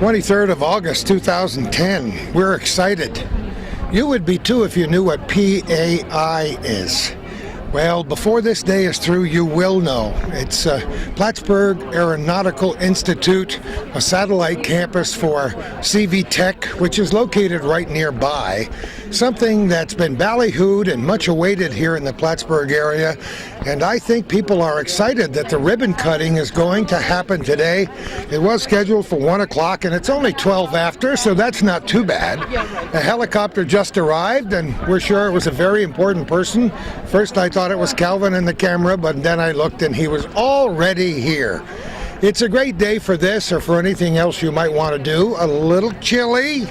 23rd of August 2010. We're excited. You would be too if you knew what PAI is. Well, before this day is through, you will know. It's Plattsburgh Aeronautical Institute, a satellite campus for CV-TEC, which is located right nearby. Something that's been ballyhooed and much awaited here in the Plattsburgh area. And I think people are excited that the ribbon cutting is going to happen today. It was scheduled for 1 o'clock and it's only 12 after, so that's not too bad. A helicopter just arrived and we're sure it was a very important person. First I thought it was Calvin in the camera, but then I looked and he was already here. It's a great day for this or for anything else you might want to do. A little chilly.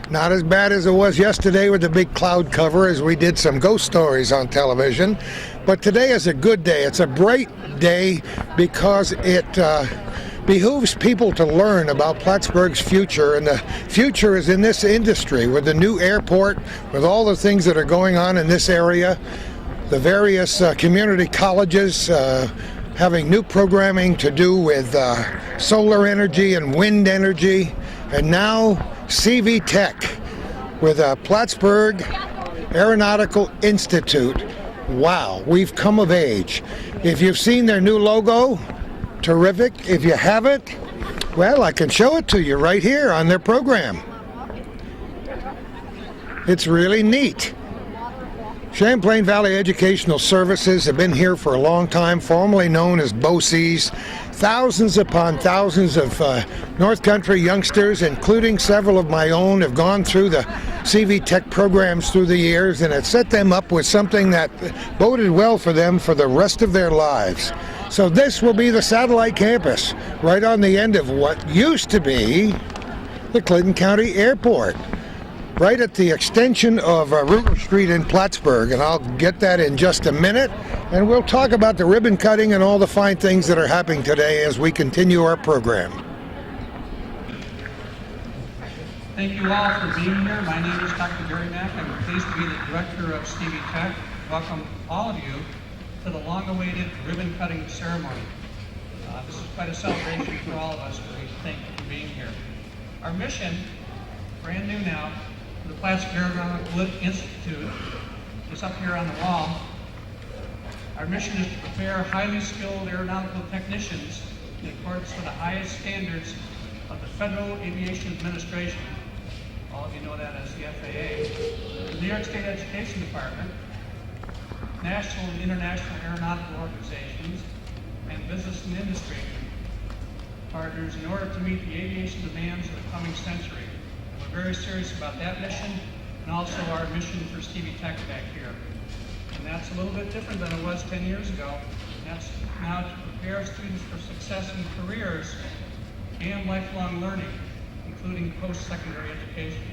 Not as bad as it was yesterday with the big cloud cover as we did some ghost stories on television. But today is a good day. It's a bright day because it behooves people to learn about Plattsburgh's future. And the future is in this industry with the new airport, with all the things that are going on in this area, the various community colleges having new programming to do with solar energy and wind energy. And now CV-TEC with Plattsburgh Aeronautical Institute. Wow, we've come of age. If you've seen their new logo, terrific. If you haven't, well, I can show it to you right here on their program. It's really neat. Champlain Valley Educational Services have been here for a long time, formerly known as BOCES. Thousands upon thousands of North Country youngsters, including several of my own, have gone through the CV-TEC programs through the years, and it set them up with something that boded well for them for the rest of their lives. So this will be the satellite campus right on the end of what used to be the Clinton County Airport, right at the extension of Ruger Street in Plattsburgh, and I'll get that in just a minute. And we'll talk about the ribbon cutting and all the fine things that are happening today as we continue our program. Thank you all for being here. My name is Dr. Gary Mack. I'm pleased to be the director of CV-TEC. Welcome all of you to the long-awaited ribbon cutting ceremony. This is quite a celebration for all of us. We thank you for being here. Our mission, brand new now, for the Plattsburgh Aeronautical Institute, is up here on the wall. Our mission is to prepare highly skilled aeronautical technicians in accordance with the highest standards of the Federal Aviation Administration, all of you know that as the FAA, the New York State Education Department, national and international aeronautical organizations, and business and industry partners in order to meet the aviation demands of the coming century. And we're very serious about that mission and also our mission for CV-TEC back here. And that's a little bit different than it was 10 years ago. And that's now to prepare students for success in careers and lifelong learning, including post-secondary education.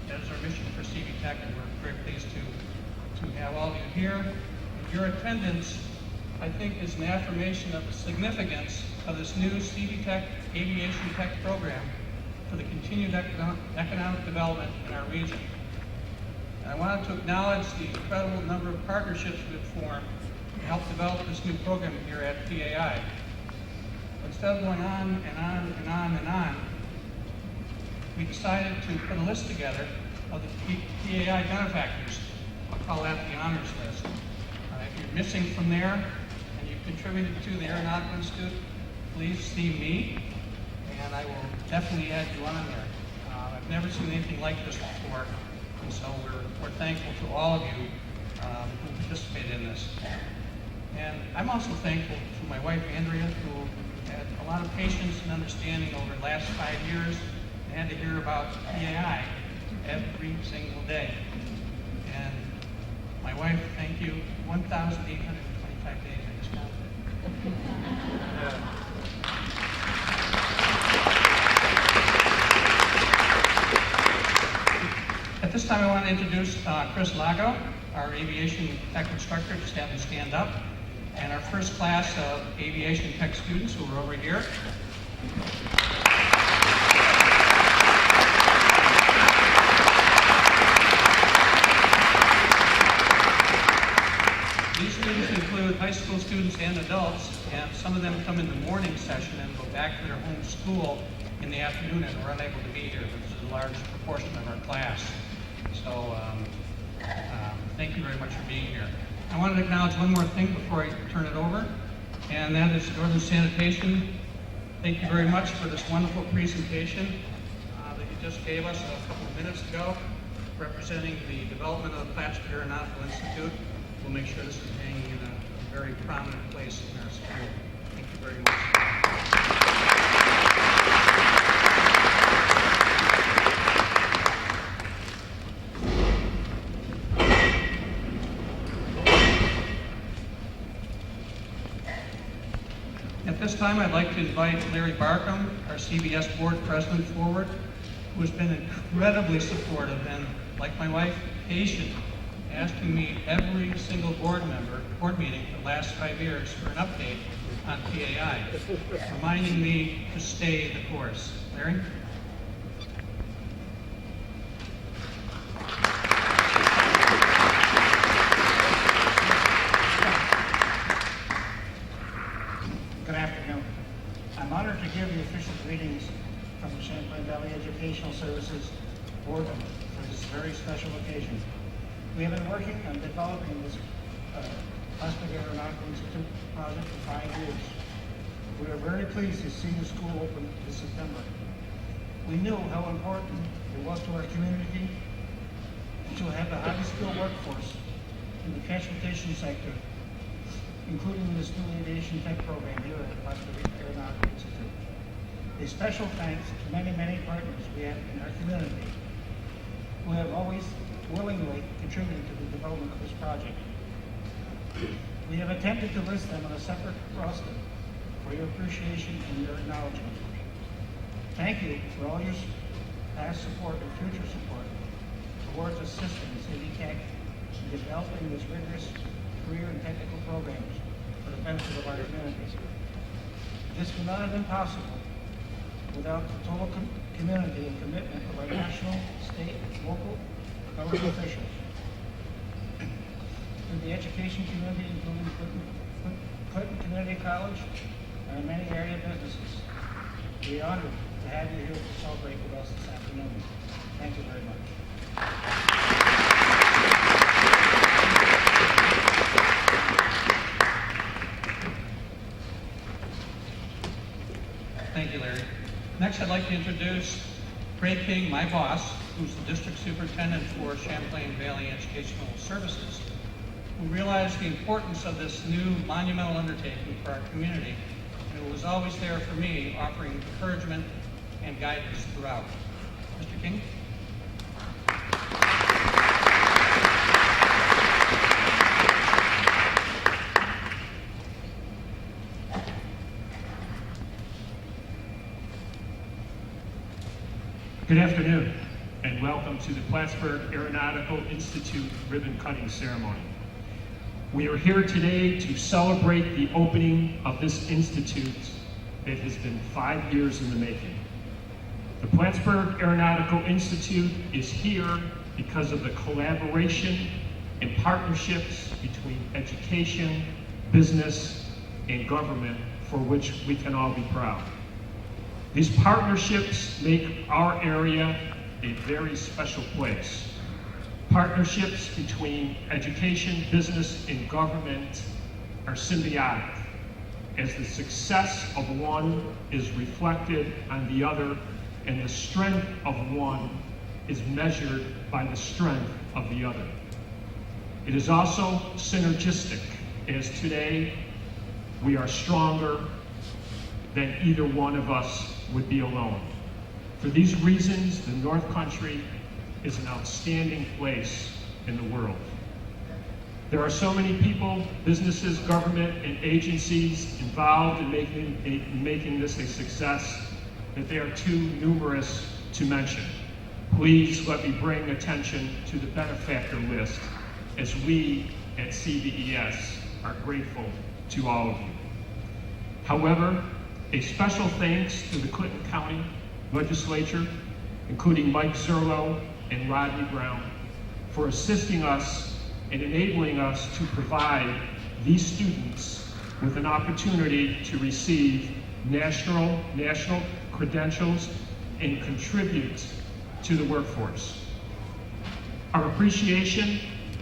That is our mission for CV-TEC, and we're very pleased to have all of you here. And your attendance, I think, is an affirmation of the significance of this new CV-TEC Aviation Tech program for the continued economic development in our region. And I wanted to acknowledge the incredible number of partnerships we've formed to help develop this new program here at PAI. But instead of going on and on and on and on, we decided to put a list together of the PAI benefactors. I'll call that the honors list. If you're missing from there and you've contributed to the Aeronautical Institute, please see me, and I will definitely add you on there. I've never seen anything like this before. And so we're thankful to all of you who participated in this. And I'm also thankful to my wife, Andrea, who had a lot of patience and understanding over the last 5 years and had to hear about PAI every single day. And my wife, thank you, 1,825 days, I just counted it. At this time, I want to introduce Chris Lago, our aviation tech instructor. Just have him stand up. And our first class of aviation tech students who are over here. These students include high school students and adults, and some of them come in the morning session and go back to their home school in the afternoon and were unable to be here, which is a large proportion of our class. So thank you very much for being here. I wanted to acknowledge one more thing before I turn it over, and that is Northern Sanitation. Thank you very much for this wonderful presentation that you just gave us a couple of minutes ago, representing the development of the Plattsburgh Aeronautical Institute. We'll make sure this is hanging in a very prominent place in our school. Thank you very much. At this time, I'd like to invite Larry Barkham, our CBS board president, forward, who has been incredibly supportive and, like my wife, patient, asking me every single board meeting for the last 5 years for an update on PAI, reminding me to stay the course. Larry? Good afternoon. I'm honored to give the official greetings from the Champlain Valley Educational Services Board for this very special occasion. We have been working on developing this Plattsburgh Aeronautical Institute project for 5 years. We are very pleased to see the school open this September. We knew how important it was to our community to have a highly skilled workforce in the transportation sector, including this new aviation tech program here at the Plattsburgh Aeronautical Institute. A special thanks to many, many partners we have in our community who have always willingly contributed to the development of this project. We have attempted to list them on a separate roster for your appreciation and your acknowledgement. Thank you for all your past support and future support towards assisting CV-TEC in developing this rigorous career and technical programs for the benefit of our communities. This would not have been possible without the total community and commitment of our national, state, local government officials. To the education community, including Clinton Community College and many area businesses, we are honored to have you here to celebrate with us this afternoon. Thank you very much. Thank you, Larry. Next, I'd like to introduce Craig King, my boss, who's the district superintendent for Champlain Valley Educational Services, who realized the importance of this new monumental undertaking for our community, and who was always there for me, offering encouragement and guidance throughout. Mr. King? Good afternoon, and welcome to the Plattsburgh Aeronautical Institute ribbon cutting ceremony. We are here today to celebrate the opening of this institute that has been 5 years in the making. The Plattsburgh Aeronautical Institute is here because of the collaboration and partnerships between education, business, and government for which we can all be proud. These partnerships make our area a very special place. Partnerships between education, business, and government are symbiotic, as the success of one is reflected on the other, and the strength of one is measured by the strength of the other. It is also synergistic, as today we are stronger than either one of us would be alone. For these reasons, the North Country is an outstanding place in the world. There are so many people, businesses, government, and agencies involved in making this a success that they are too numerous to mention. Please let me bring attention to the benefactor list, as we at CVES are grateful to all of you. However, a special thanks to the Clinton County Legislature, including Mike Zerlo and Rodney Brown, for assisting us and enabling us to provide these students with an opportunity to receive national credentials and contribute to the workforce. Our appreciation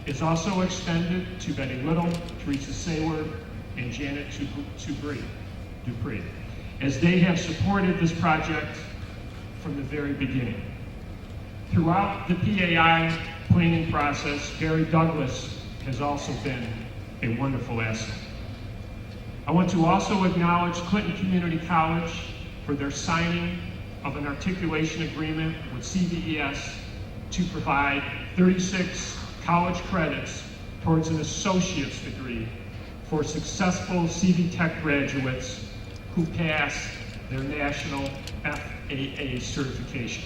is also extended to Betty Little, Teresa Sayward, and Janet Dupree, as they have supported this project from the very beginning. Throughout the PAI planning process, Gary Douglas has also been a wonderful asset. I want to also acknowledge Clinton Community College for their signing of an articulation agreement with CV-TEC to provide 36 college credits towards an associate's degree for successful CV-TEC graduates who pass their national FAA certification.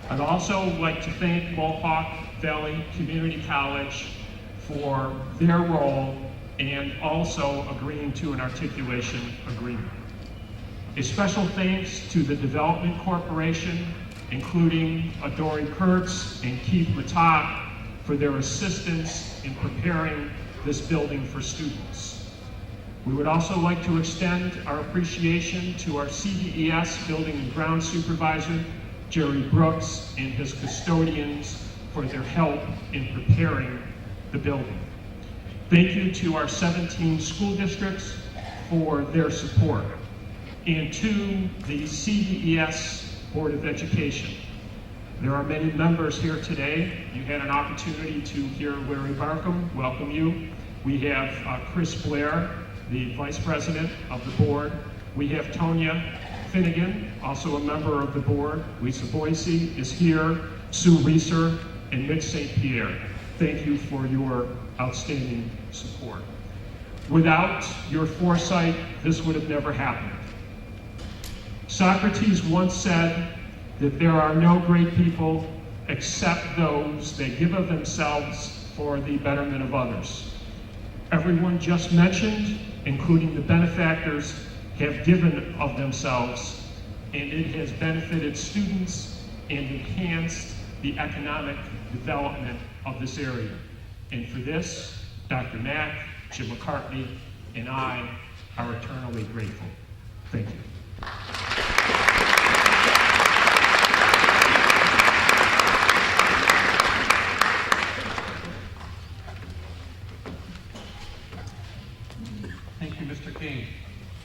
I'd also like to thank Mohawk Valley Community College for their role and also agreeing to an articulation agreement. A special thanks to the Development Corporation, including Adori Kurtz and Keith Matak, for their assistance in preparing this building for students. We would also like to extend our appreciation to our CVES Building and Ground Supervisor, Jerry Brooks, and his custodians for their help in preparing the building. Thank you to our 17 school districts for their support, and to the CVES Board of Education. There are many members here today. You had an opportunity to hear Larry Barkham welcome you. We have Chris Blair, the Vice President of the board. We have Tonya Finnegan, also a member of the board. Lisa Boise is here, Sue Reeser, and Mitch St. Pierre. Thank you for your outstanding support. Without your foresight, this would have never happened. Socrates once said that there are no great people except those that give of themselves for the betterment of others. Everyone just mentioned, including the benefactors, have given of themselves, and it has benefited students and enhanced the economic development of this area. And for this, Dr. Mack, Jim McCartney, and I are eternally grateful. Thank you. Thank you, Mr. King.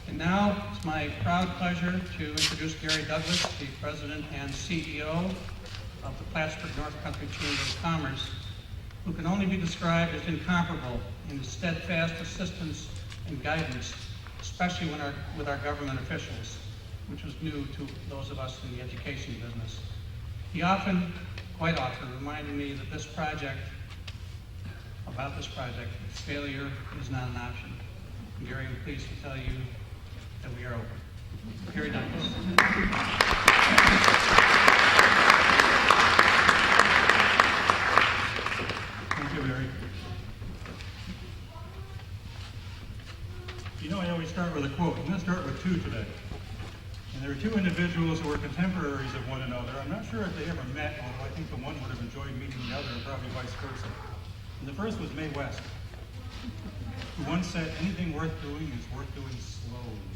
And now it's my proud pleasure to introduce Gary Douglas, the President and CEO of the Plattsburgh North Country Chamber of Commerce, who can only be described as incomparable in his steadfast assistance and guidance, especially with our government officials, which was new to those of us in the education business. He quite often, reminded me that about this project, failure is not an option. And Gary, I'm pleased to tell you that we are open. Gary Douglas. Thank you, Larry. You know, I always start with a quote. I'm going to start with two today. And there are two individuals who are contemporaries of one another. I'm not sure if they ever met, although I think the one would have enjoyed meeting the other, and probably vice versa. And the first was Mae West, who once said, anything worth doing is worth doing slowly.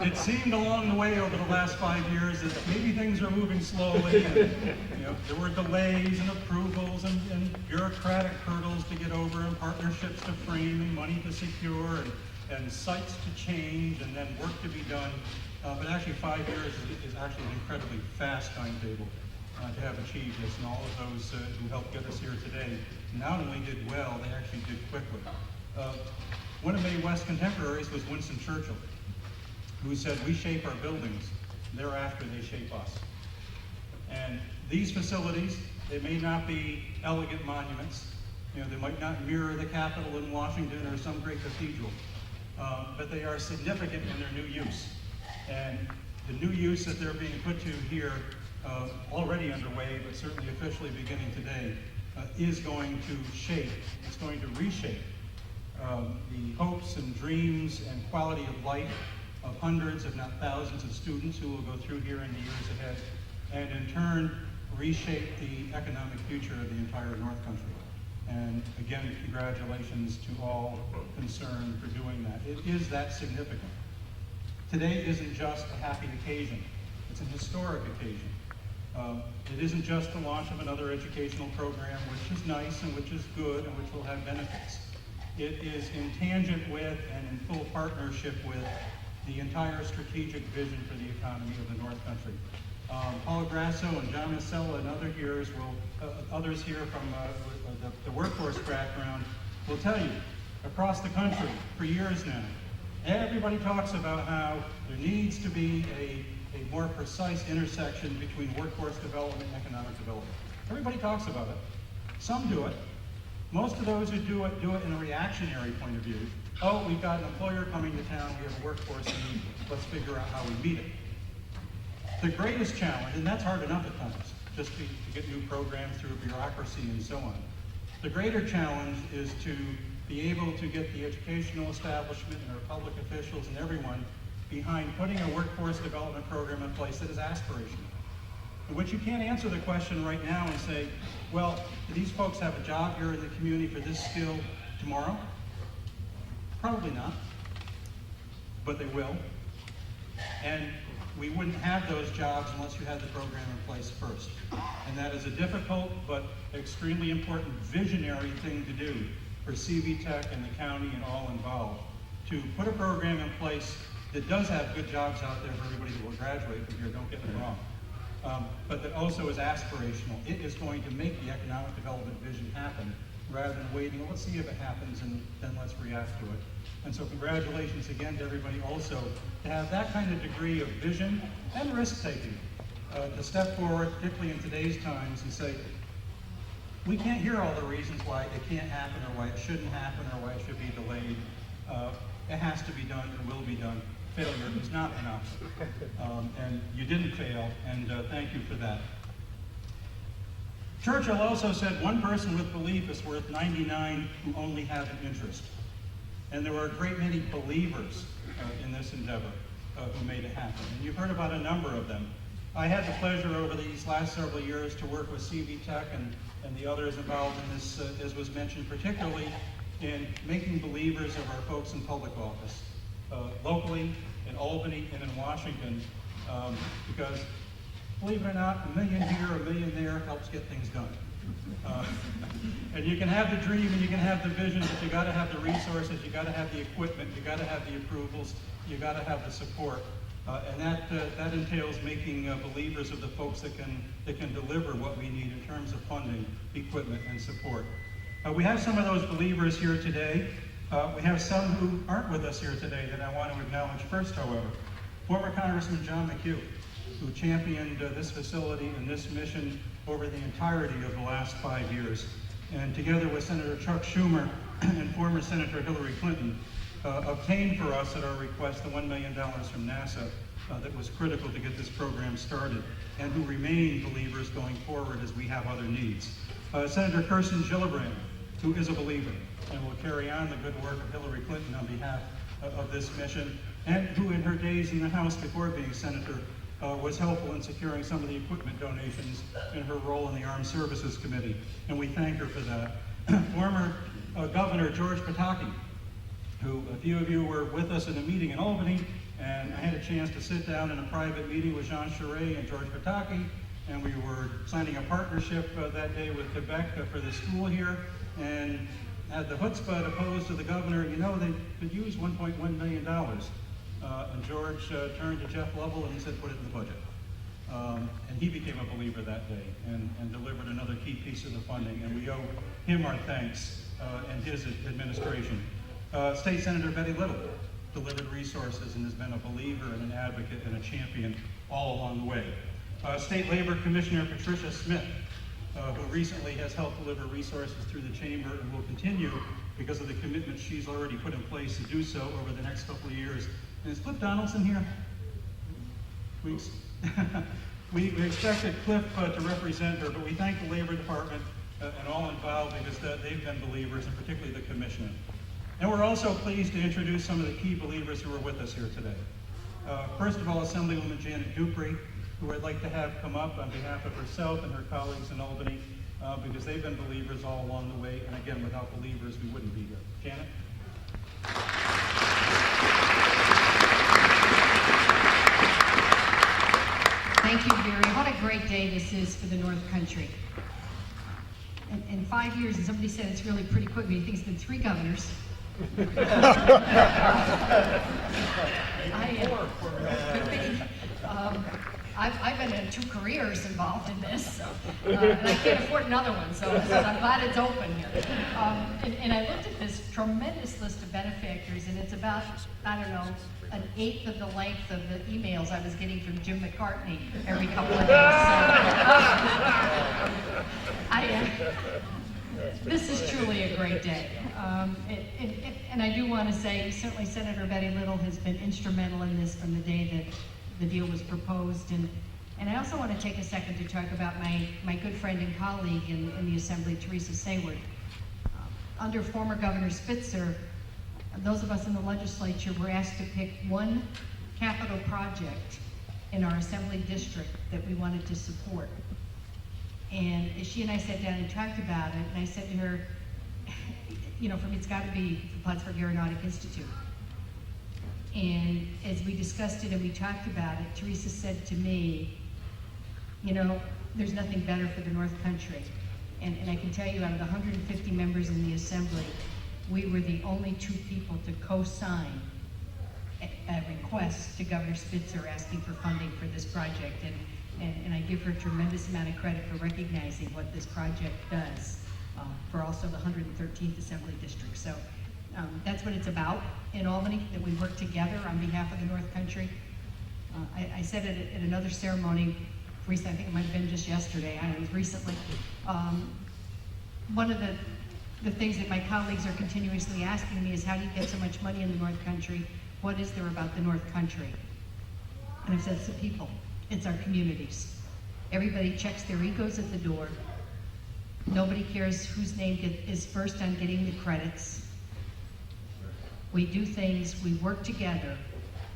It seemed along the way over the last 5 years that maybe things are moving slowly, and there were delays and approvals and bureaucratic hurdles to get over, and partnerships to frame, and money to secure, and sites to change, and then work to be done. But actually 5 years is actually an incredibly fast timetable to have achieved this, and all of those who helped get us here today not only did well, they actually did quickly. One of Mae West's contemporaries was Winston Churchill, who said, we shape our buildings, thereafter they shape us. And these facilities, they may not be elegant monuments, they might not mirror the Capitol in Washington or some great cathedral, but they are significant in their new use. And the new use that they're being put to here, already underway, but certainly officially beginning today, is going to shape, it's going to reshape the hopes and dreams and quality of life of hundreds, if not thousands, of students who will go through here in the years ahead, and in turn reshape the economic future of the entire North Country. And again, congratulations to all concerned for doing that. It is that significant. Today isn't just a happy occasion, it's an historic occasion. It isn't just the launch of another educational program, which is nice and which is good and which will have benefits. It is in tangent with and in full partnership with the entire strategic vision for the economy of the North Country. Paul Grasso and John Masella and others here from the workforce background will tell you, across the country for years now, everybody talks about how there needs to be a more precise intersection between workforce development and economic development. Everybody talks about it. Some do it. Most of those who do it in a reactionary point of view. Oh, we've got an employer coming to town, we have a workforce need, let's figure out how we meet it. The greatest challenge, and that's hard enough at times, just to get new programs through bureaucracy and so on. The greater challenge is to be able to get the educational establishment and our public officials and everyone behind putting a workforce development program in place that is aspirational. In which you can't answer the question right now and say, well, do these folks have a job here in the community for this skill tomorrow? Probably not, but they will. And we wouldn't have those jobs unless you had the program in place first. And that is a difficult but extremely important visionary thing to do for CV-TEC and the county and all involved, to put a program in place that does have good jobs out there for everybody that will graduate from here, don't get me wrong, but that also is aspirational. It is going to make the economic development vision happen rather than waiting, let's see if it happens and then let's react to it. And so congratulations again to everybody also to have that kind of degree of vision and risk-taking, to step forward, particularly in today's times, and say, we can't hear all the reasons why it can't happen or why it shouldn't happen or why it should be delayed. It has to be done, it will be done. Failure is not an option. And you didn't fail, and thank you for that. Churchill also said, one person with belief is worth 99 who only have an interest. And there were a great many believers in this endeavor who made it happen. And you've heard about a number of them. I had the pleasure over these last several years to work with CV-TEC and the others involved in this, as was mentioned, particularly in making believers of our folks in public office, locally, in Albany, and in Washington, because believe it or not, a million here, a million there helps get things done. And you can have the dream and you can have the vision, but you got to have the resources, you got to have the equipment, you got to have the approvals, you got to have the support, and that entails making believers of the folks that can deliver what we need in terms of funding, equipment, and support. We have some of those believers here today. We have some who aren't with us here today that I want to acknowledge first, however. Former Congressman John McHugh, who championed this facility and this mission over the entirety of the last 5 years. And together with Senator Chuck Schumer and former Senator Hillary Clinton, obtained for us at our request the $1 million from NASA that was critical to get this program started, and who remain believers going forward as we have other needs. Senator Kirsten Gillibrand, who is a believer and will carry on the good work of Hillary Clinton on behalf of this mission, and who in her days in the House before being senator was helpful in securing some of the equipment donations in her role in the Armed Services Committee, and we thank her for that. Former Governor George Pataki, who a few of you were with us in a meeting in Albany, and I had a chance to sit down in a private meeting with Jean Charest and George Pataki, and we were signing a partnership that day with Quebec for the school here, and had the chutzpah to oppose to the governor, you know, they could use $1.1 million. And George turned to Jeff Lovell and he said, put it in the budget. And he became a believer that day and delivered another key piece of the funding, and we owe him our thanks and his administration. State Senator Betty Little delivered resources and has been a believer and an advocate and a champion all along the way. State Labor Commissioner Patricia Smith, who recently has helped deliver resources through the Chamber and will continue because of the commitment she's already put in place to do so over the next couple of years. And is Cliff Donaldson here? We expected Cliff to represent her, but we thank the Labor Department and all involved because they've been believers, and particularly the Commissioner. And we're also pleased to introduce some of the key believers who are with us here today. First of all, Assemblywoman Janet Dupree, who I'd like to have come up on behalf of herself and her colleagues in Albany because they've been believers all along the way, and again, without believers, we wouldn't be here. Janet? Thank you, Gary. What a great day this is for the North Country. In 5 years, and somebody said it's really pretty quick, but you think it's been 3 governors. I've been in 2 careers involved in this, so, and I can't afford another one, so I'm glad it's open here. And I looked at this tremendous list of benefactors, and it's about, I don't know, 1/8 of the length of the emails I was getting from Jim McCartney every couple of days. So, this is truly a great day. And I do want to say, certainly Senator Betty Little has been instrumental in this from the day that the deal was proposed. And I also want to take a second to talk about my good friend and colleague in the Assembly, Teresa Sayward. Under former Governor Spitzer, those of us in the legislature were asked to pick one capital project in our Assembly district that we wanted to support. And she and I sat down and talked about it, and I said to her, you know, for me, it's got to be the Plattsburgh Aeronautical Institute. And as we discussed it and we talked about it, Teresa said to me, you know, there's nothing better for the North Country. And I can tell you, out of the 150 members in the Assembly, we were the only 2 people to co-sign a request to Governor Spitzer asking for funding for this project. And I give her a tremendous amount of credit for recognizing what this project does for also the 113th Assembly District. So that's what it's about in Albany, that we work together on behalf of the North Country. I said it at another ceremony recently, I think it might have been just yesterday, I don't know, it was recently. One of the things that my colleagues are continuously asking me is, how do you get so much money in the North Country? What is there about the North Country? And I've said, it's the people. It's our communities. Everybody checks their egos at the door. Nobody cares whose name is first on getting the credits. We do things, we work together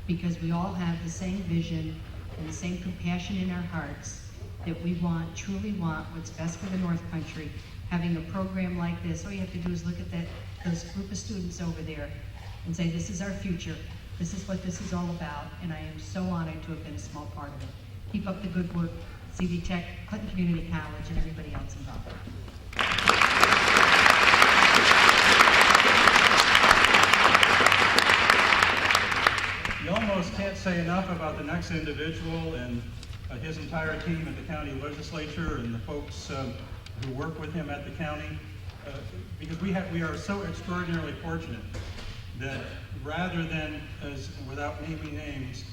because we all have the same vision and the same compassion in our hearts that we truly want what's best for the North Country. Having a program like this, all you have to do is look at those group of students over there and say, this is our future. This is what this is all about, and I am so honored to have been a small part of it. Keep up the good work, CV-TEC, Clinton Community College, and everybody else involved. You almost can't say enough about the next individual and his entire team at the county legislature and the folks who work with him at the county, because we are so extraordinarily fortunate that rather than, without naming names,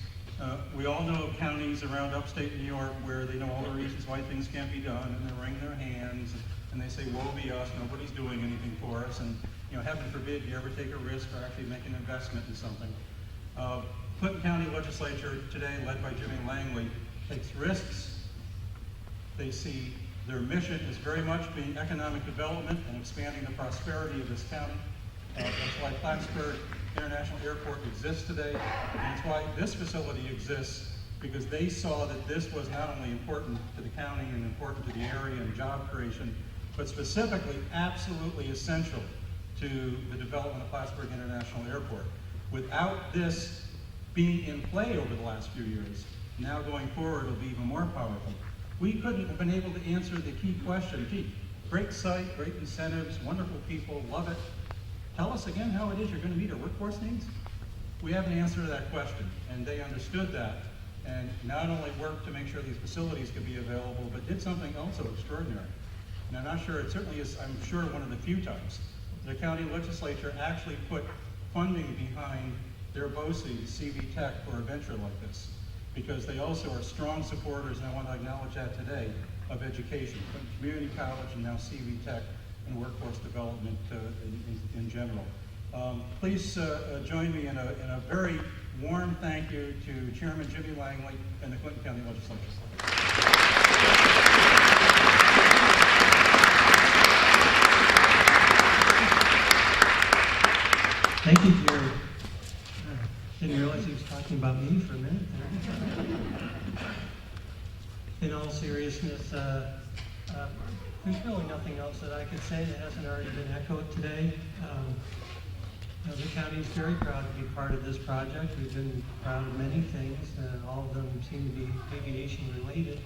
we all know of counties around upstate New York where they know all the reasons why things can't be done, and they wring their hands and they say, woe be us, nobody's doing anything for us, and heaven forbid you ever take a risk or actually make an investment in something. Clinton County Legislature today, led by Jimmy Langley, takes risks. They see their mission as very much being economic development and expanding the prosperity of this county. That's why Plattsburgh International Airport exists today, and that's why this facility exists, because they saw that this was not only important to the county and important to the area and job creation, but specifically absolutely essential to the development of Plattsburgh International Airport. Without this being in play over the last few years, now going forward it'll be even more powerful. We couldn't have been able to answer the key question, great site, great incentives, wonderful people, love it. Tell us again how it is you're going to meet our workforce needs. We have an answer to that question, and they understood that, and not only worked to make sure these facilities could be available, but did something also extraordinary. And I'm not sure, it certainly is, I'm sure, one of the few times the county legislature actually put funding behind their BOCES, CV-TEC, for a venture like this, because they also are strong supporters, and I want to acknowledge that today, of education, community college, and now CV-TEC, and workforce development in general. Please join me in a very warm thank you to Chairman Jimmy Langley and the Clinton County Legislature. Thank you, Jerry. Didn't realize he was talking about me for a minute there. In all seriousness, there's really nothing else that I could say that hasn't already been echoed today. The county is very proud to be part of this project. We've been proud of many things, and all of them seem to be aviation related.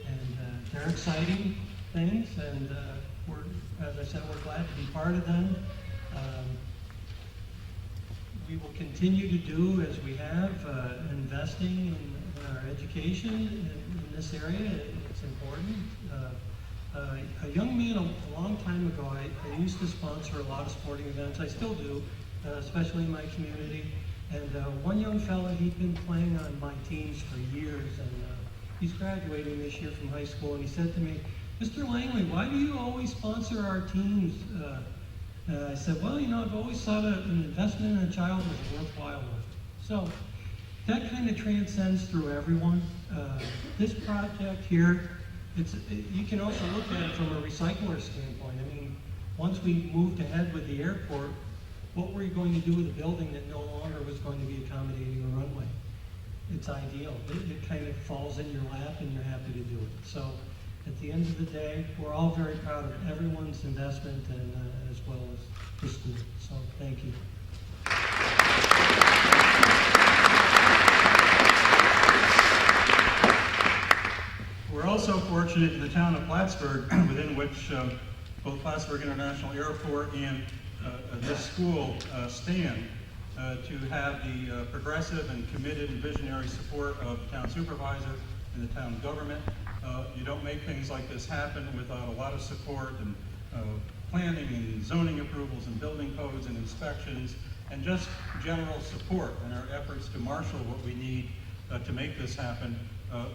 And they're exciting things, and as I said, we're glad to be part of them. We will continue to do as we have, investing in our education in this area. It's important. A young man a long time ago, I used to sponsor a lot of sporting events. I still do, especially in my community. And one young fella, he'd been playing on my teams for years, and he's graduating this year from high school, and he said to me, "Mr. Langley, why do you always sponsor our teams?" I said, "Well, I've always thought an investment in a child was worthwhile." So that kind of transcends through everyone. This project here, you can also look at it from a recycler standpoint. I mean, once we moved ahead with the airport, what were you going to do with a building that no longer was going to be accommodating a runway? It's ideal. It kind of falls in your lap and you're happy to do it. So at the end of the day, we're all very proud of everyone's investment and as well as the school. So thank you. We're also fortunate in the town of Plattsburgh, within which both Plattsburgh International Airport and this school stand, to have the progressive and committed and visionary support of the town supervisor and the town government. You don't make things like this happen without a lot of support and planning and zoning approvals and building codes and inspections and just general support in our efforts to marshal what we need to make this happen.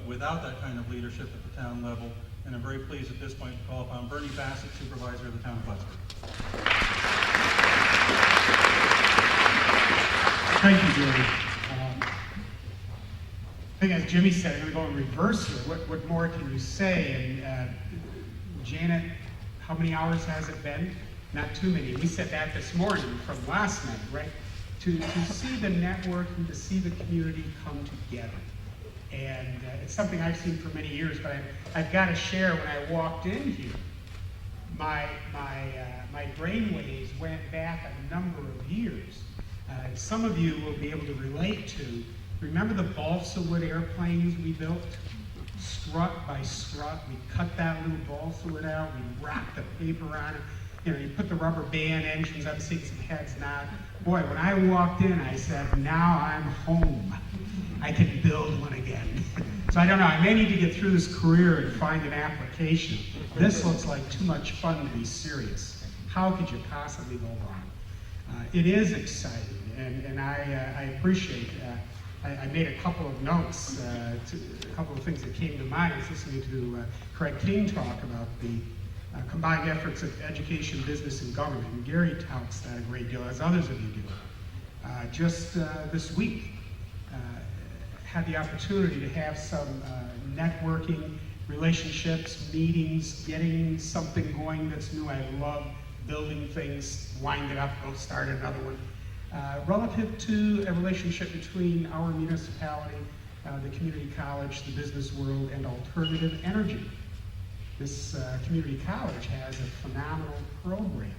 Without that kind of leadership at the town level, and I'm very pleased at this point to call upon Bernie Bassett, Supervisor of the town of Plattsburgh. Thank you, Jerry. I think as Jimmy said, I'm going to go in reverse here. What more can you say? And Janet, how many hours has it been? Not too many. We said that this morning from last night, right? To see the network and to see the community come together. And it's something I've seen for many years, but I've got to share when I walked in here, my brainwaves went back a number of years. Some of you will be able to relate to, remember the balsa wood airplanes we built? Strut by strut, we cut that little balsa wood out, we wrapped the paper on it. You put the rubber band engines, I'm seeing some heads nod. Boy, when I walked in, I said, now I'm home. I can build one again. So I don't know, I may need to get through this career and find an application. This looks like too much fun to be serious. How could you possibly go wrong? It is exciting, and I appreciate I made a couple of notes, a couple of things that came to mind. I was listening to Craig King talk about the combined efforts of education, business, and government. And Gary touts that a great deal, as others of you do. Just this week, had the opportunity to have some networking, relationships, meetings, getting something going that's new. I love building things, wind it up, go start another one. Relative to a relationship between our municipality, the community college, the business world, and alternative energy. This community college has a phenomenal program,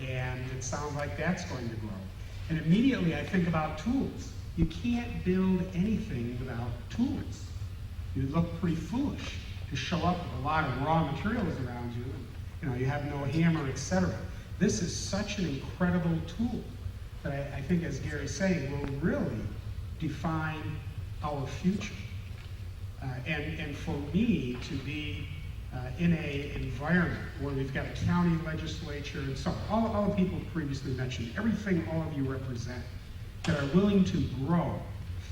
and it sounds like that's going to grow. And immediately I think about tools. You can't build anything without tools. You look pretty foolish to show up with a lot of raw materials around you. You have no hammer, etc. This is such an incredible tool that I think, as Gary's saying, will really define our future. And for me to be in an environment where we've got a county legislature and so on, all the people previously mentioned, everything all of you represent, that are willing to grow,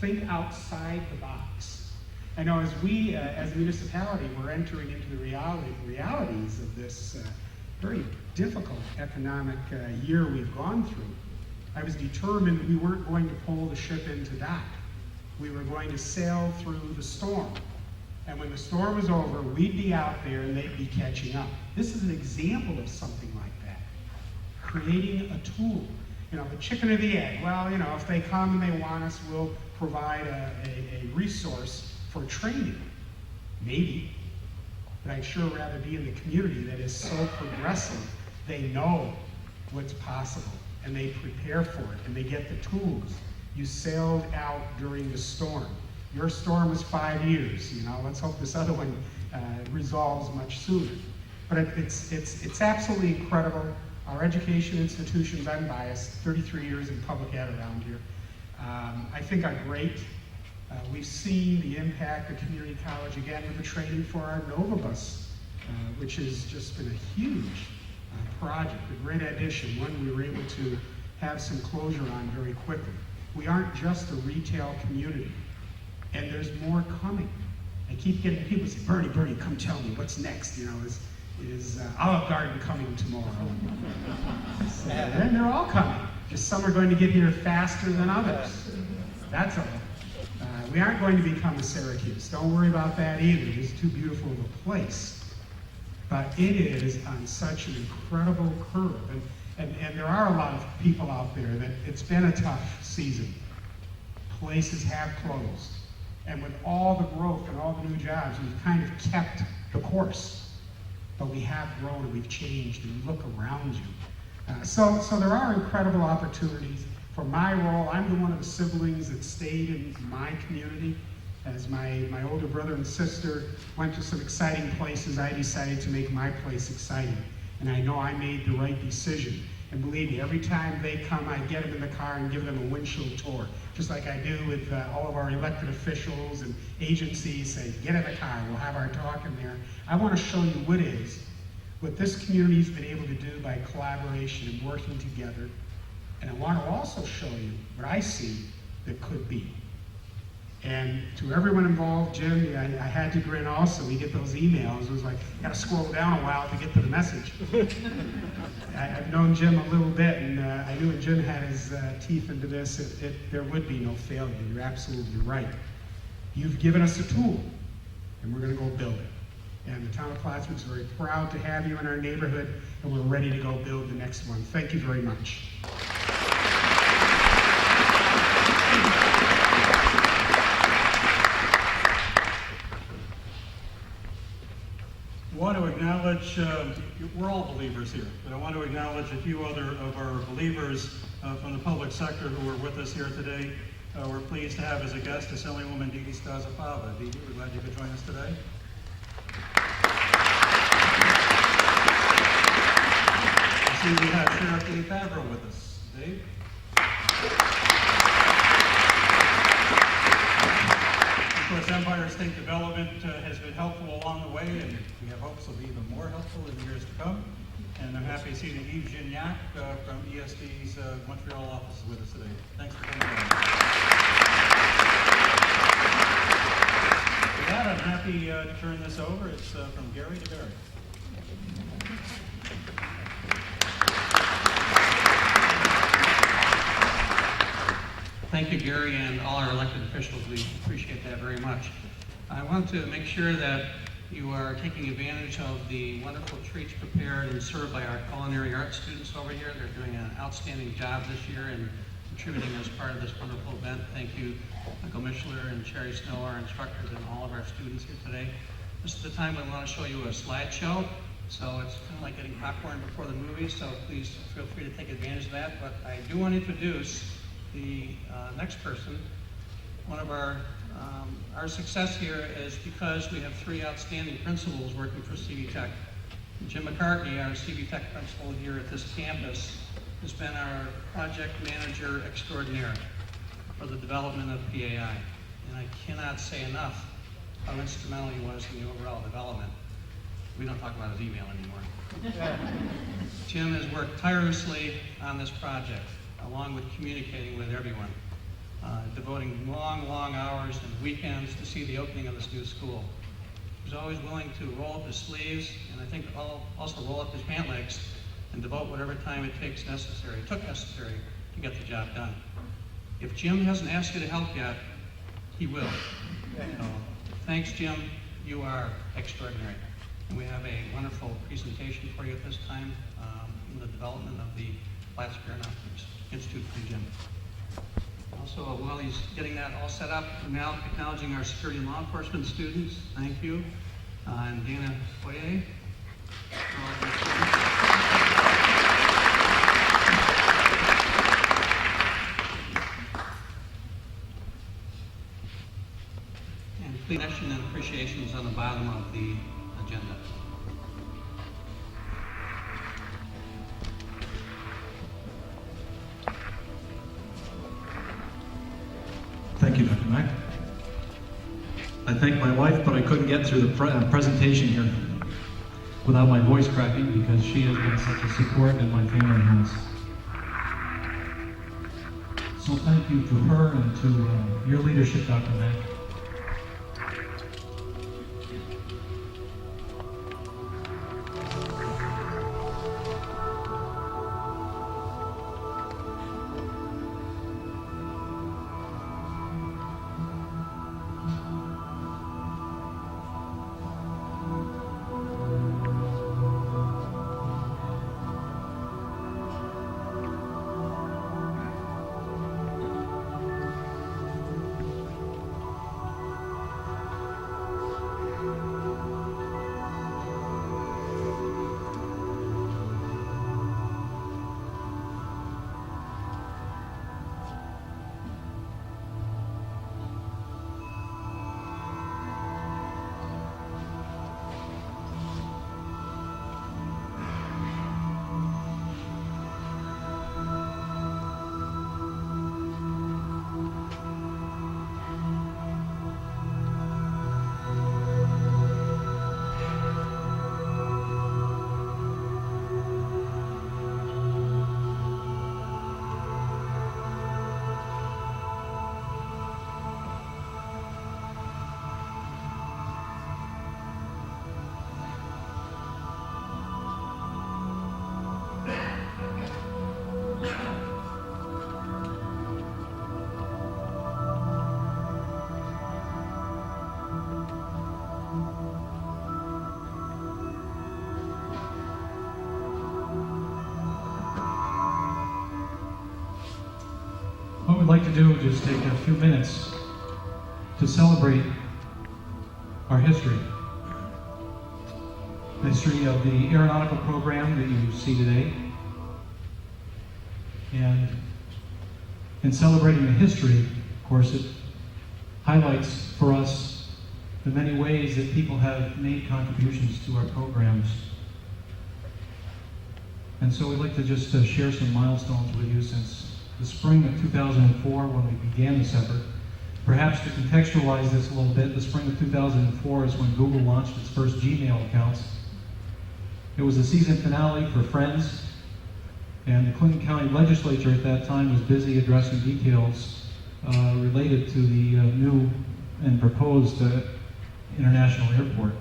think outside the box. I know as we, as a municipality, we're entering into the realities of this very difficult economic year we've gone through. I was determined we weren't going to pull the ship into dock. We were going to sail through the storm. And when the storm was over, we'd be out there and they'd be catching up. This is an example of something like that. Creating a tool. The chicken or the egg. Well, if they come and they want us, we'll provide a resource for training. Maybe. but I'd sure rather be in the community that is so progressive. They know what's possible, and they prepare for it, and they get the tools. You sailed out during the storm. Your storm was 5 years, you know, let's hope this other one resolves much sooner. But it's absolutely incredible. Our education institutions, I'm biased, 33 years in public ed around here, I think are great. We've seen the impact of community college again with the training for our Nova Bus, which has just been a huge project, a great addition, one we were able to have some closure on very quickly. We aren't just a retail community, and there's more coming. I keep getting people say, Bernie, come tell me what's next. You know, is Olive Garden coming tomorrow? And they're all coming. Just some are going to get here faster than others. That's all. We aren't going to become a Syracuse. Don't worry about that either. It's too beautiful of a place. But it is on such an incredible curve. And there are a lot of people out there that it's been a tough season. Places have closed. And with all the growth and all the new jobs, we've kind of kept the course. But we have grown and we've changed, and you look around you. So there are incredible opportunities. For my role, I'm the one of the siblings that stayed in my community. As my older brother and sister went to some exciting places, I decided to make my place exciting. And I know I made the right decision. And believe me, every time they come, I get them in the car and give them a windshield tour. Just like I do with all of our elected officials and agencies, say, get in the car, we'll have our talk in there. I want to show you what this community's been able to do by collaboration and working together. And I want to also show you what I see that could be. And to everyone involved, Jim, I had to grin also. We get those emails. It was like, got to scroll down a while to get to the message. I've known Jim a little bit, and I knew when Jim had his teeth into this, there would be no failure. You're absolutely right. You've given us a tool, and we're going to go build it. And the town of Plattsburgh is very proud to have you in our neighborhood, and we're ready to go build the next one. Thank you very much. I want to acknowledge, we're all believers here, but I want to acknowledge a few other of our believers from the public sector who are with us here today. We're pleased to have as a guest Assemblywoman Dee Dee Skazafava. Dee Dee, we're glad you could join us today. I see we have Sheriff Dave Favreau with us. Dave? Of course, Empire State Development has been helpful along the way, and we have hopes will be even more helpful in years to come. And I'm happy to see that Yves Gignac from ESD's Montreal office is with us today. Thanks for coming in. With that, I'm happy to turn this over. It's from Gary to Barry. Thank you, Gary, and all our elected officials. We appreciate that very much. I want to make sure that you are taking advantage of the wonderful treats prepared and served by our culinary arts students over here. They're doing an outstanding job this year and contributing as part of this wonderful event. Thank you, Michael Mishler and Sherry Snow, our instructors, and all of our students here today. This is the time we want to show you a slideshow. So it's kind of like getting popcorn before the movie, so please feel free to take advantage of that. But I do want to introduce the next person. One of our success here is because we have 3 outstanding principals working for CV-TEC. Jim McCartney, our CV-TEC principal here at this campus, has been our project manager extraordinaire for the development of PAI. And I cannot say enough how instrumental he was in the overall development. We don't talk about his email anymore. Jim has worked tirelessly on this project, along with communicating with everyone, devoting long hours and weekends to see the opening of this new school. He was always willing to roll up his sleeves, and I think also roll up his pant legs and devote whatever time it took necessary to get the job done. If Jim hasn't asked you to help yet, he will. So, thanks, Jim. You are extraordinary. And we have a wonderful presentation for you at this time in the development of the Plattsburgh Aeronautical Institute for Jim. Also, while he's getting that all set up, we're now acknowledging our security and law enforcement students. Thank you. and Dana Foyer. And recognition and appreciation is on the bottom of the agenda. Thank you, Dr. Mack. I thank my wife, but I couldn't get through the presentation here without my voice cracking because she has been such a support and my family has. So thank you to her and to your leadership, Dr. Mack. What we'd like to do is just take a few minutes to celebrate our history. The history of the aeronautical program that you see today. And in celebrating the history, of course, it highlights for us the many ways that people have made contributions to our programs. And so we'd like to just share some milestones with you since the spring of 2004 when we began this effort. Perhaps to contextualize this a little bit, the spring of 2004 is when Google launched its first Gmail accounts. It was the season finale for Friends, and the Clinton County Legislature at that time was busy addressing details related to the new and proposed international airport.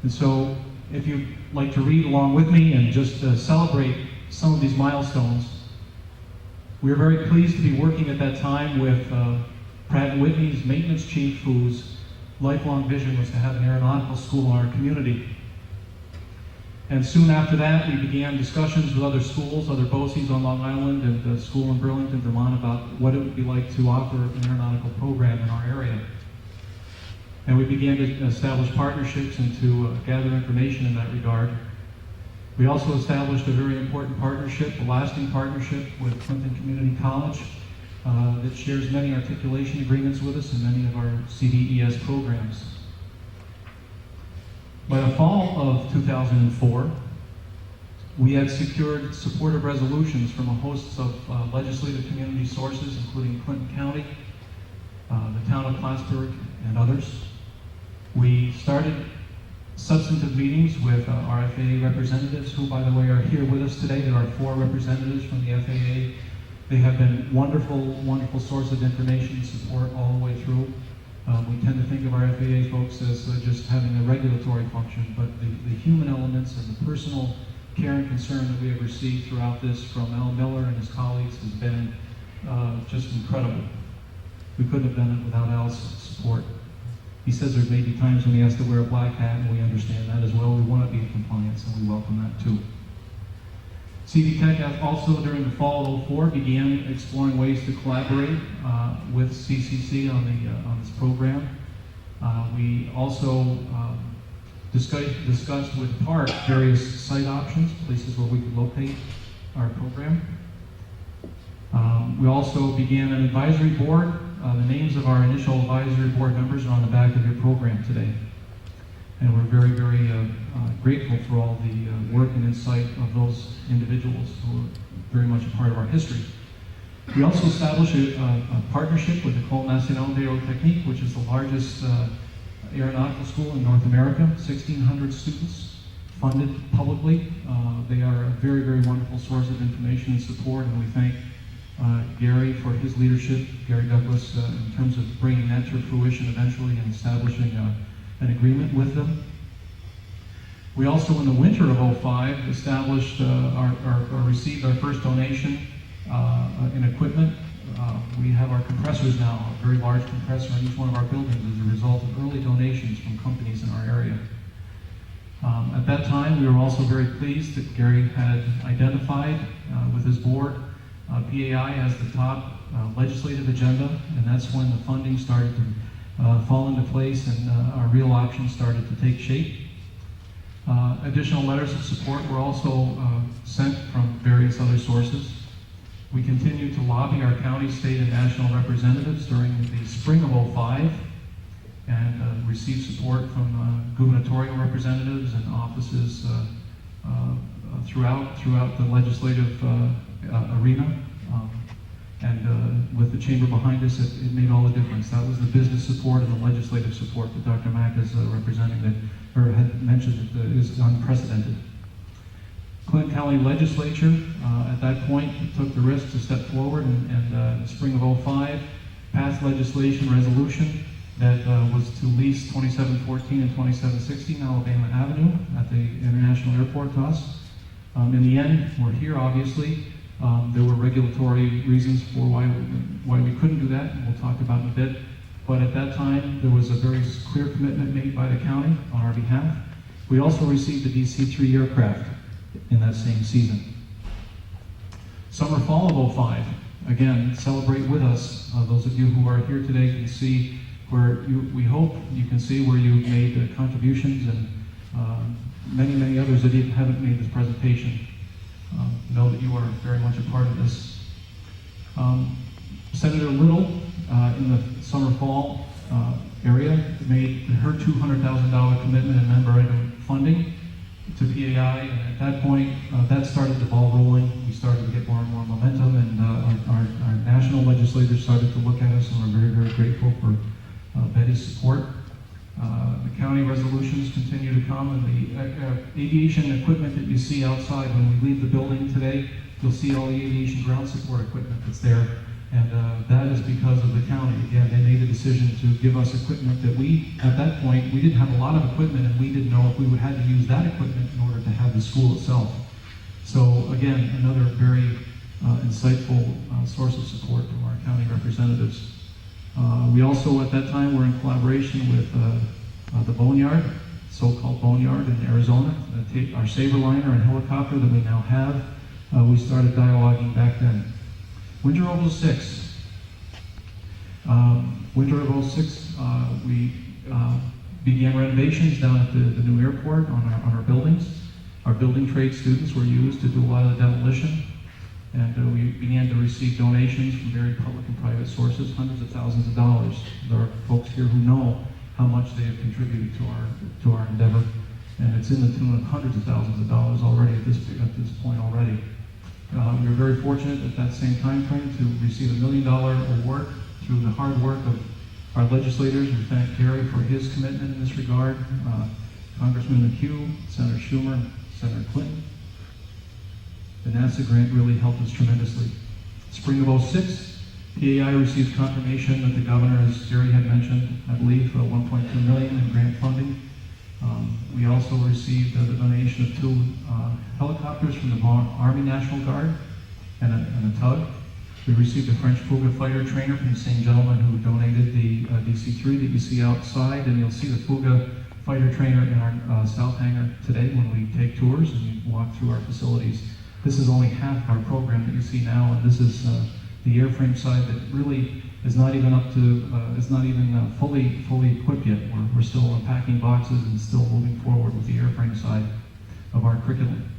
And so if you'd like to read along with me and just celebrate some of these milestones, we were very pleased to be working at that time with Pratt & Whitney's maintenance chief, whose lifelong vision was to have an aeronautical school in our community. And soon after that, we began discussions with other schools, other BOCES on Long Island and a school in Burlington, Vermont, about what it would be like to offer an aeronautical program in our area. And we began to establish partnerships and to gather information in that regard. We also established a very important partnership, a lasting partnership with Clinton Community College that shares many articulation agreements with us in many of our CV-TEC programs. By the fall of 2004, we had secured supportive resolutions from a host of legislative community sources, including Clinton County, the town of Plattsburgh, and others. We started substantive meetings with our FAA representatives, who, by the way, are here with us today. There are 4 representatives from the FAA. They have been wonderful, wonderful source of information and support all the way through. We tend to think of our FAA folks as just having a regulatory function, but the human elements and the personal care and concern that we have received throughout this from Al Miller and his colleagues has been just incredible. We couldn't have done it without Al's support. He says there may be times when he has to wear a black hat, and we understand that as well. We want to be in compliance, and we welcome that too. CV-TEC also, during the fall of 2004, began exploring ways to collaborate with CCC on this program. We also discussed with Park various site options, places where we could locate our program. We also began an advisory board. The names of our initial advisory board members are on the back of your program today. And we're very, very grateful for all the work and insight of those individuals who are very much a part of our history. We also established a partnership with École Nationale d'Aerotechnique, which is the largest aeronautical school in North America, 1,600 students, funded publicly. They are a very, very wonderful source of information and support, and we thank Gary for his leadership, Gary Douglas, in terms of bringing that to fruition eventually and establishing an agreement with them. We also, in the winter of '05, established received our first donation in equipment. We have our compressors now, a very large compressor in each one of our buildings as a result of early donations from companies in our area. At that time, we were also very pleased that Gary had identified with his board PAI as the top legislative agenda, and that's when the funding started to fall into place and our real options started to take shape. Additional letters of support were also sent from various other sources. We continued to lobby our county, state, and national representatives during the spring of '05 and received support from gubernatorial representatives and offices throughout the legislative arena. With the chamber behind us, it made all the difference. That was the business support and the legislative support that Dr. Mack is representing or had mentioned that is unprecedented. Clinton County Legislature at that point took the risk to step forward and in the spring of '05 passed legislation resolution that was to lease 2714 and 2716 Alabama Avenue at the International Airport to us. In the end, we're here obviously. There were regulatory reasons for why we couldn't do that, and we'll talk about in a bit. But at that time, there was a very clear commitment made by the county on our behalf. We also received a DC-3 aircraft in that same season. Summer, fall of '05, again, celebrate with us. Those of you who are here today can see where we hope you can see where you made contributions, and many, many others that even haven't made this presentation. Know that you are very much a part of this. Senator Little in the summer-fall area made her $200,000 commitment in memorandum funding to PAI, and at that point, that started the ball rolling. We started to get more and more momentum, and our national legislators started to look at us, and we're very, very grateful for Betty's support. The county resolutions continue to come, and the aviation equipment that you see outside when we leave the building today, you'll see all the aviation ground support equipment that's there, and that is because of the county. Again, they made a decision to give us equipment that at that point, we didn't have a lot of equipment, and we didn't know if we would have to use that equipment in order to have the school itself. So again, another very insightful source of support from our county representatives. We also, at that time, were in collaboration with the Boneyard, so-called Boneyard in Arizona, our Saberliner and helicopter that we now have. We started dialoguing back then. Winter of '06. Winter of '06, we began renovations down at the new airport on our buildings. Our building trade students were used to do a lot of the demolition. And we began to receive donations from very public and private sources, hundreds of thousands of dollars. There are folks here who know how much they have contributed to our endeavor, and it's in the tune of hundreds of thousands of dollars already at this point already. We were very fortunate at that same time frame to receive $1 million award through the hard work of our legislators. We thank Gary for his commitment in this regard, Congressman McHugh, Senator Schumer, Senator Clinton. The NASA grant really helped us tremendously. Spring of '06, PAI received confirmation that the governor, as Jerry had mentioned, I believe, $1.2 million in grant funding. We also received the donation of 2 helicopters from the Army National Guard and a tug. We received a French Fuga fighter trainer from the same gentleman who donated the DC-3 that you see outside, and you'll see the Fuga fighter trainer in our south hangar today when we take tours and you walk through our facilities. This is only half our program that you see now, and this is the airframe side that really is not even up to, is not even fully equipped yet. We're still unpacking boxes and still moving forward with the airframe side of our curriculum.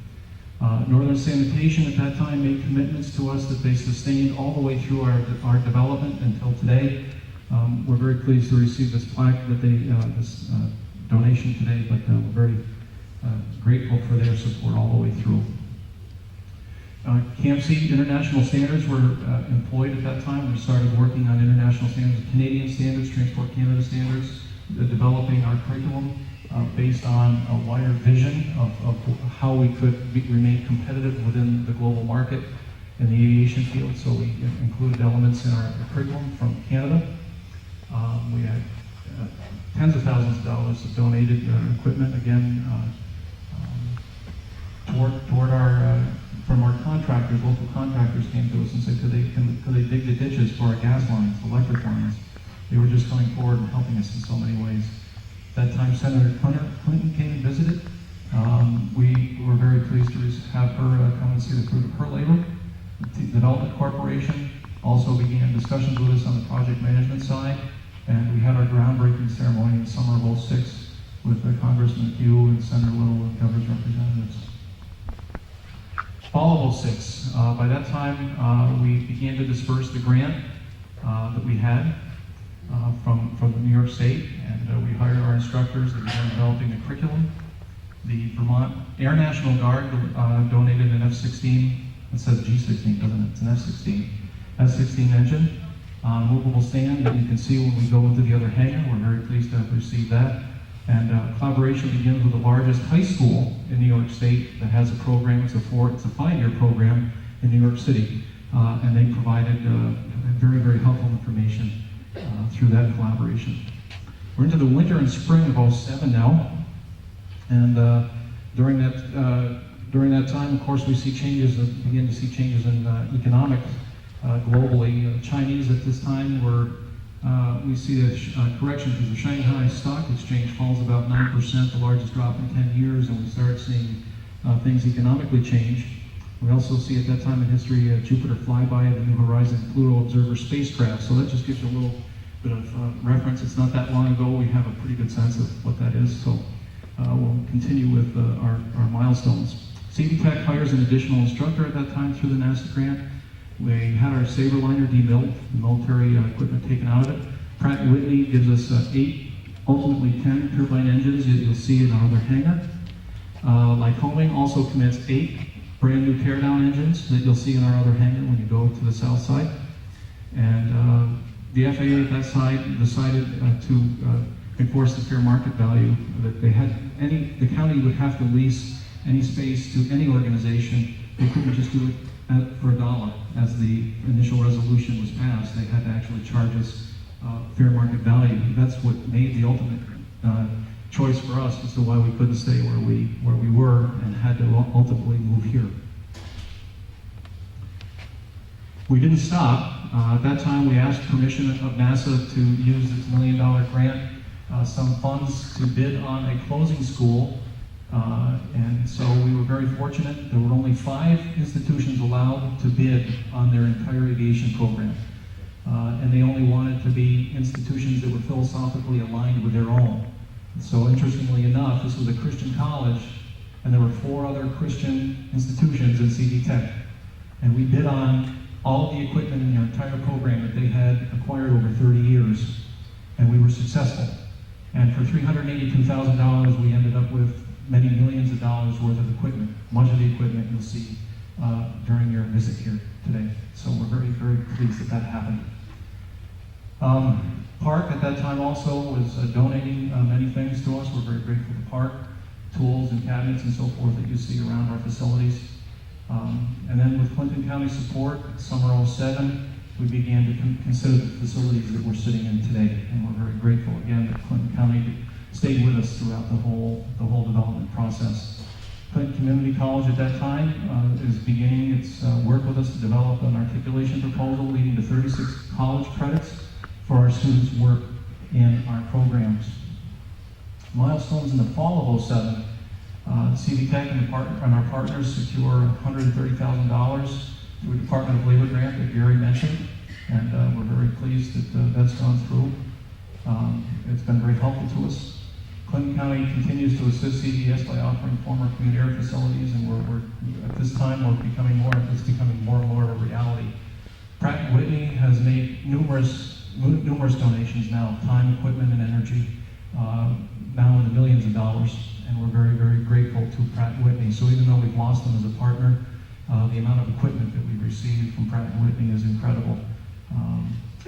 Northern Sanitation at that time made commitments to us that they sustained all the way through our development until today. We're very pleased to receive this plaque that this donation today, but we're very grateful for their support all the way through. CAMC international standards were employed at that time. We started working on international standards, Canadian standards, Transport Canada standards, developing our curriculum based on a wider vision of how we could remain competitive within the global market in the aviation field. So we included elements in our curriculum from Canada. We had tens of thousands of dollars of donated equipment, again, toward our from our contractors. Local contractors came to us and said, could they dig the ditches for our gas lines, electric lines? They were just coming forward and helping us in so many ways. At that time, Senator Clinton came and visited. We were very pleased to have her come and see the fruit of her labor. The Development Corporation also began discussions with us on the project management side, and we had our groundbreaking ceremony in the summer of '06 with Congressman Hugh and Senator Little and governor's representatives. Fall of '06, by that time we began to disperse the grant that we had from New York State, and we hired our instructors and began developing the curriculum. The Vermont Air National Guard donated an F-16. It says G-16, doesn't it? It's an F-16. F-16 engine, movable stand that you can see when we go into the other hangar. We're very pleased to have received that. And collaboration begins with the largest high school in New York State that has a program. It's a 5-year program in New York City, and they provided very, very helpful information through that collaboration. We're into the winter and spring of '07 now, and during that time, of course, we begin to see changes in economics globally. Chinese at this time we see a correction because the Shanghai Stock Exchange falls about 9%, the largest drop in 10 years, and we start seeing things economically change. We also see at that time in history a Jupiter flyby of the New Horizons Pluto Observer spacecraft, so that just gives you a little bit of reference. It's not that long ago. We have a pretty good sense of what that is, so we'll continue with our milestones. CV-TEC hires an additional instructor at that time through the NASA grant. We had our Saberliner demilled, the military equipment taken out of it. Pratt & Whitney gives us 8, ultimately 10 turbine engines that you'll see in our other hangar. Lycoming also commits 8 brand new teardown engines that you'll see in our other hangar when you go to the south side. And the FAA at that side decided to enforce the fair market value that they had. The county would have to lease any space to any organization. They couldn't just do it for $1. As the initial resolution was passed, they had to actually charge us fair market value. That's what made the ultimate choice for us as to why we couldn't stay where we were and had to ultimately move here. We didn't stop. At that time, we asked permission of NASA to use its $1 million grant, some funds to bid on a closing school. And so we were very fortunate. There were only 5 institutions allowed to bid on their entire aviation program. And they only wanted to be institutions that were philosophically aligned with their own. So interestingly enough, this was a Christian college, and there were 4 other Christian institutions in CV-TEC. And we bid on all of the equipment in their entire program that they had acquired over 30 years. And we were successful. And for $382,000, we ended up with many millions of dollars worth of equipment. Much of the equipment you'll see during your visit here today. So we're very, very pleased that happened. Park at that time also was donating many things to us. We're very grateful to Park, tools and cabinets and so forth that you see around our facilities. And then with Clinton County support, summer '07, we began to consider the facilities that we're sitting in today. And we're very grateful again that Clinton County stayed with us throughout the whole development process. Clinton Community College at that time is beginning its work with us to develop an articulation proposal leading to 36 college credits for our students' work in our programs. Milestones in the fall of '07, CV-TEC and our partners secure $130,000 through a Department of Labor grant that Gary mentioned. And we're very pleased that that's gone through. It's been very helpful to us. Clinton County continues to assist CVS by offering former community air facilities, and we're at this time it's becoming more and more of a reality. Pratt & Whitney has made numerous donations now, time, equipment, and energy, now in the millions of dollars, and we're very, very grateful to Pratt & Whitney. So even though we've lost them as a partner, the amount of equipment that we received from Pratt & Whitney is incredible.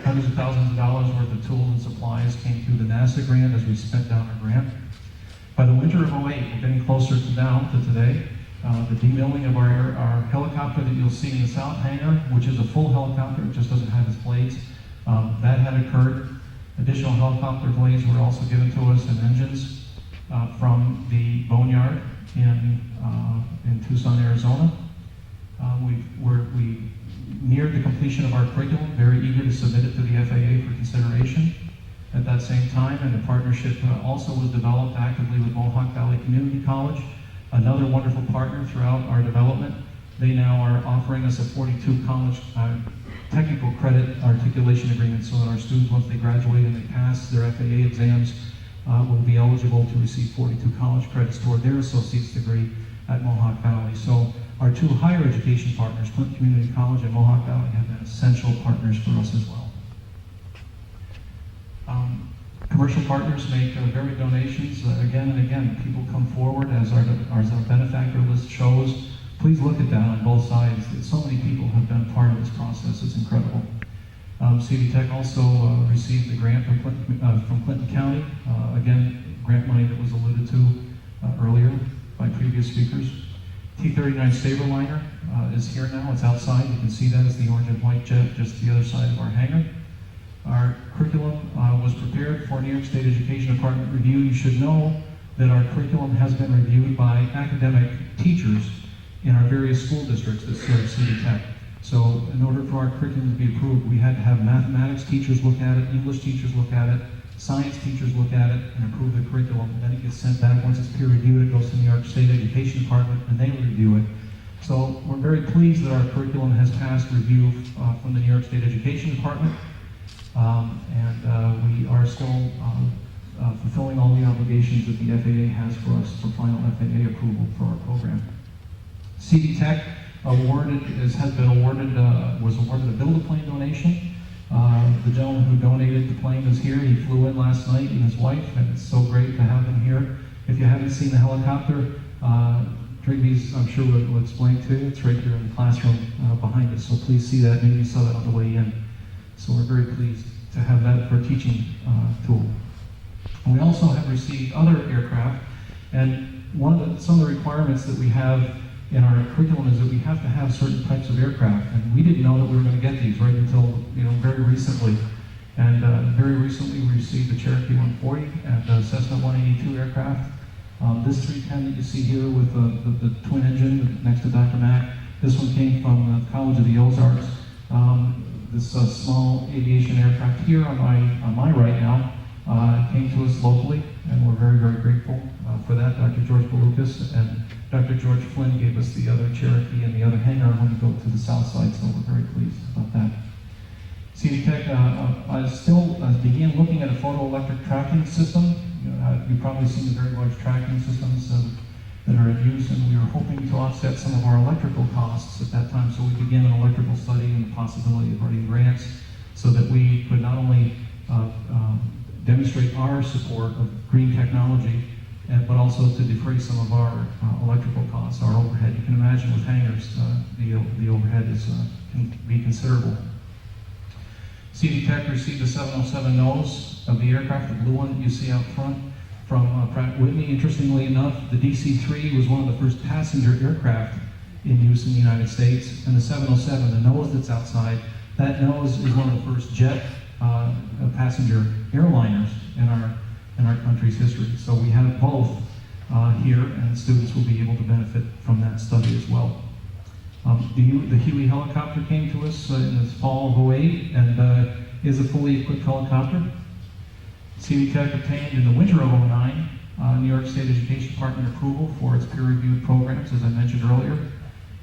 Hundreds of thousands of dollars worth of tools and supplies came through the NASA grant as we spent down our grant. By the winter of '08, we're getting closer to today, the demilling of our helicopter that you'll see in the south hangar, which is a full helicopter, it just doesn't have its blades, that had occurred. Additional helicopter blades were also given to us and engines from the boneyard in Tucson, Arizona. We neared the completion of our curriculum, very eager to submit it to the FAA for consideration. At that same time, and the partnership also was developed actively with Mohawk Valley Community College, another wonderful partner throughout our development. They now are offering us a 42 college technical credit articulation agreement so that our students, once they graduate and they pass their FAA exams, will be eligible to receive 42 college credits toward their associate's degree at Mohawk Valley. So our two higher education partners, Clinton Community College and Mohawk Valley, have been essential partners for us as well. Commercial partners make varied donations again and again. People come forward as our benefactor list shows. Please look at that on both sides. So many people have been part of this process. It's incredible. CV-TEC also received a grant from Clinton County. Again, grant money that was alluded to earlier by previous speakers. T-39 Saberliner is here now. It's outside. You can see that as the orange and white jet just to the other side of our hangar. Our curriculum was prepared for New York State Education Department review. You should know that our curriculum has been reviewed by academic teachers in our various school districts that serve CV-TEC. So in order for our curriculum to be approved, we had to have mathematics teachers look at it, English teachers look at it, science teachers look at it, and approve the curriculum. And then it gets sent back. Once it's peer reviewed, it goes to the New York State Education Department, and they review it. So we're very pleased that our curriculum has passed review from the New York State Education Department. We are still fulfilling all the obligations that the FAA has for us for final FAA approval for our program. CV-TEC was awarded a build-a-plane donation. The gentleman who donated the plane is here. He flew in last night and his wife, and it's so great to have him here. If you haven't seen the helicopter, Trigby's, I'm sure, will explain to you. It's right here in the classroom behind us, so please see that. Maybe you saw that on the way in. So we're very pleased to have that for a teaching tool. And we also have received other aircraft, and some of the requirements that we have in our curriculum is that we have to have certain types of aircraft, and we didn't know that we were going to get these right until very recently. And very recently we received the Cherokee 140 and the Cessna 182 aircraft. This 310 that you see here with the twin engine next to Dr. Mack, this one came from the College of the Ozarks. This small aviation aircraft here on my right now came to us locally, and we're very, very grateful for that. Dr. George Balukas and Dr. George Flynn gave us the other Cherokee and the other hangar when we go to the south side, so we're very pleased about that. CV-TEC still began looking at a photoelectric tracking system. You've probably seen the very large tracking systems that are in use, and we were hoping to offset some of our electrical costs at that time, so we began an electrical study and the possibility of writing grants so that we could not only demonstrate our support of green technology, but also to defray some of our electrical costs, our overhead. You can imagine with hangars, the overhead can be considerable. CV-TEC received the 707 nose of the aircraft, the blue one that you see out front, from Pratt & Whitney. Interestingly enough, the DC-3 was one of the first passenger aircraft in use in the United States, and the 707, the nose that's outside, that nose is one of the first jet passenger airliners in our country's history. So we have both here, and students will be able to benefit from that study as well. The Huey helicopter came to us in the fall of '08 and is a fully equipped helicopter. CV-TEC obtained in the winter of '09 New York State Education Department approval for its peer-reviewed programs, as I mentioned earlier.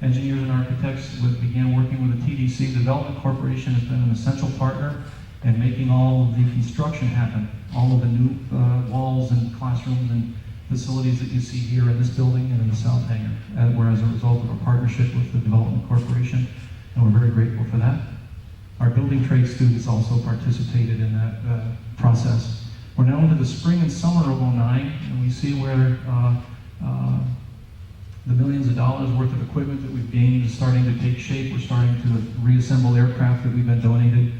Engineers and architects began working with the TDC. Development Corporation has been an essential partner in making all of the construction happen. All of the new walls and classrooms and facilities that you see here in this building and in the South Hangar were as a result of a partnership with the Development Corporation, and we're very grateful for that. Our building trade students also participated in that process. We're now into the spring and summer of '09, and we see where the millions of dollars worth of equipment that we've gained is starting to take shape. We're starting to reassemble aircraft that we've been donated.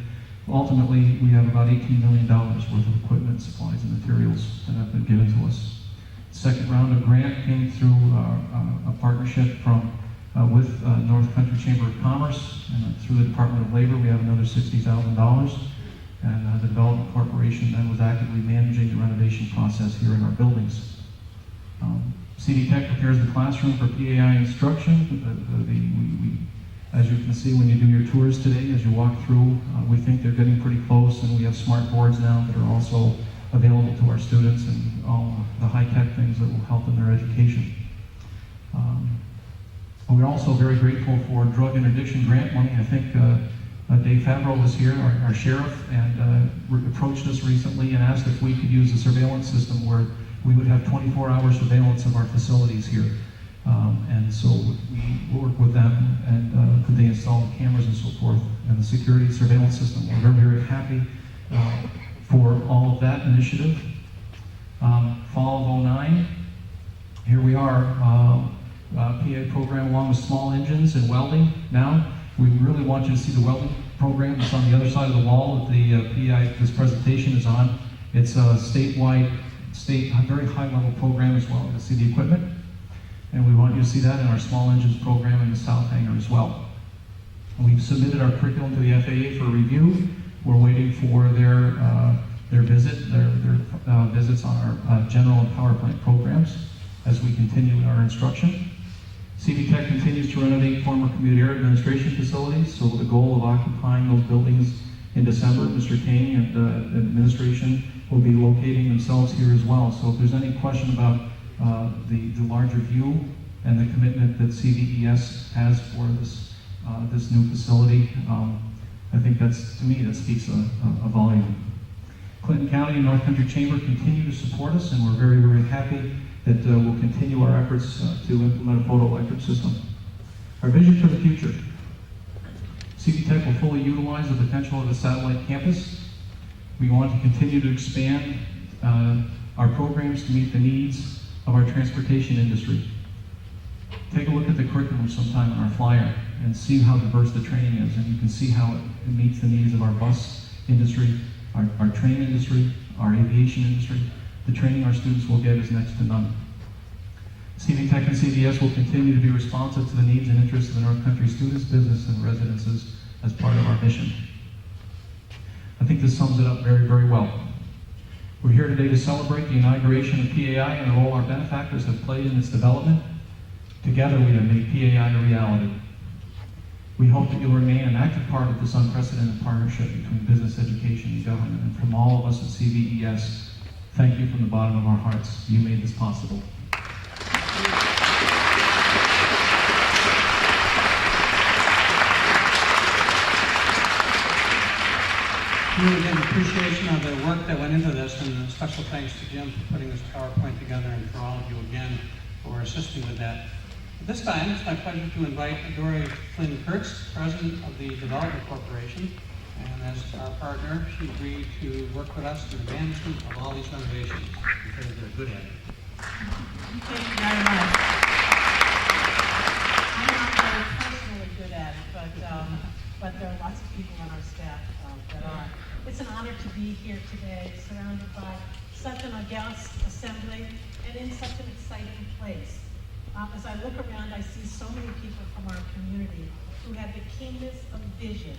Ultimately, we have about $18 million worth of equipment, supplies, and materials that have been given to us. The second round of grant came through a partnership with North Country Chamber of Commerce, and through the Department of Labor, we have another $60,000. And the Development Corporation then was actively managing the renovation process here in our buildings. CV-TEC prepares the classroom for PAI instruction. As you can see when you do your tours today, as you walk through, we think they're getting pretty close, and we have smart boards now that are also available to our students and all the high-tech things that will help in their education. We're also very grateful for drug interdiction grant money. I think Dave Favreau was here, our sheriff, and approached us recently and asked if we could use a surveillance system where we would have 24-hour surveillance of our facilities here. And so we work with them, and could they install the cameras and so forth, and the security surveillance system. We're very, very happy for all of that initiative. Fall of '09, here we are, PA program along with small engines and welding. Now, we really want you to see the welding program that's on the other side of the wall that the PI, this presentation is on. It's a statewide, very high-level program as well to see the equipment. And we want you to see that in our small engines program in the South Hangar as well. We've submitted our curriculum to the FAA for review. We're waiting for their visits on our general and power plant programs as we continue in our instruction. CV-TEC continues to renovate former community air administration facilities, so with the goal of occupying those buildings in December. Mr. King and the administration will be locating themselves here as well. So if there's any question about the larger view and the commitment that CVES has for this new facility, I think that's, to me, that speaks a volume. Clinton County and North Country Chamber continue to support us, and we're very, very happy that we'll continue our efforts to implement a photoelectric system. Our vision for the future. CV-TEC will fully utilize the potential of the satellite campus. We want to continue to expand our programs to meet the needs of our transportation industry. Take a look at the curriculum sometime on our flyer and see how diverse the training is, and you can see how it meets the needs of our bus industry, our train industry, our aviation industry. The training our students will get is next to none. CV-TEC and CVS will continue to be responsive to the needs and interests of the North Country students, business, and residences as part of our mission. I think this sums it up very, very well. We're here today to celebrate the inauguration of PAI and the role our benefactors have played in its development. Together we have made PAI a reality. We hope that you'll remain an active part of this unprecedented partnership between business, education, and government. And from all of us at CVES, thank you from the bottom of our hearts. You made this possible. Really get an appreciation of the work that went into this, and a special thanks to Jim for putting this PowerPoint together, and for all of you again for assisting with that. At this time, it's my pleasure to invite Dory Flynn Kurtz, President of the Development Corporation, and as our partner, she agreed to work with us in the management of all these renovations, because they're good at it. Thank you very much. I'm not very personally good at it, but there are lots of people on our staff that are. It's an honor to be here today, surrounded by such an august assembly and in such an exciting place. As I look around, I see so many people from our community who have the keenness of vision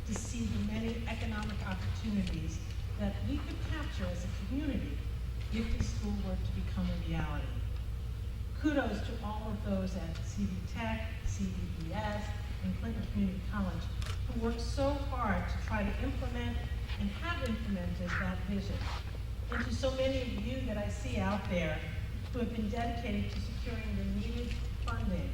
to see the many economic opportunities that we could capture as a community if this school were to become a reality. Kudos to all of those at CV-TEC, CVES, and Clinton Community College who worked so hard to try to implement and have implemented that vision. And to so many of you that I see out there who have been dedicated to securing the needed funding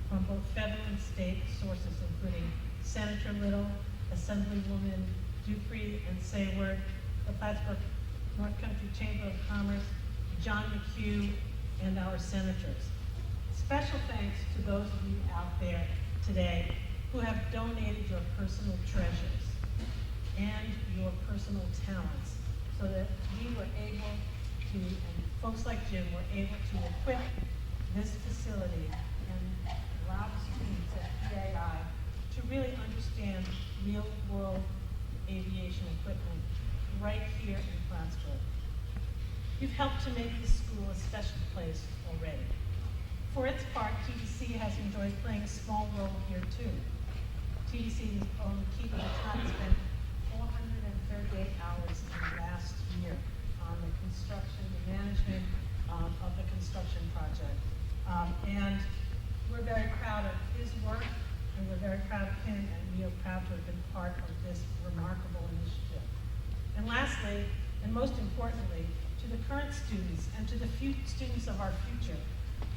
from both federal and state sources, including Senator Little, Assemblywoman Dupree and Sayward, the Plattsburgh North Country Chamber of Commerce, John McHugh, and our senators. Special thanks to those of you out there today who have donated your personal treasures and your personal talents so that we were able to, and folks like Jim were able to equip this facility and allow the students at PAI to really understand real world aviation equipment right here in Plattsburgh. You've helped to make this school a special place already. For its part, TDC has enjoyed playing a small role here too. TDC's own Keith Todd spent 438 hours in the last year on the construction, the management of the construction project. And we're very proud of his work, and we're very proud of him, and we are proud to have been part of this remarkable initiative. And lastly, and most importantly, to the current students and to the students of our future,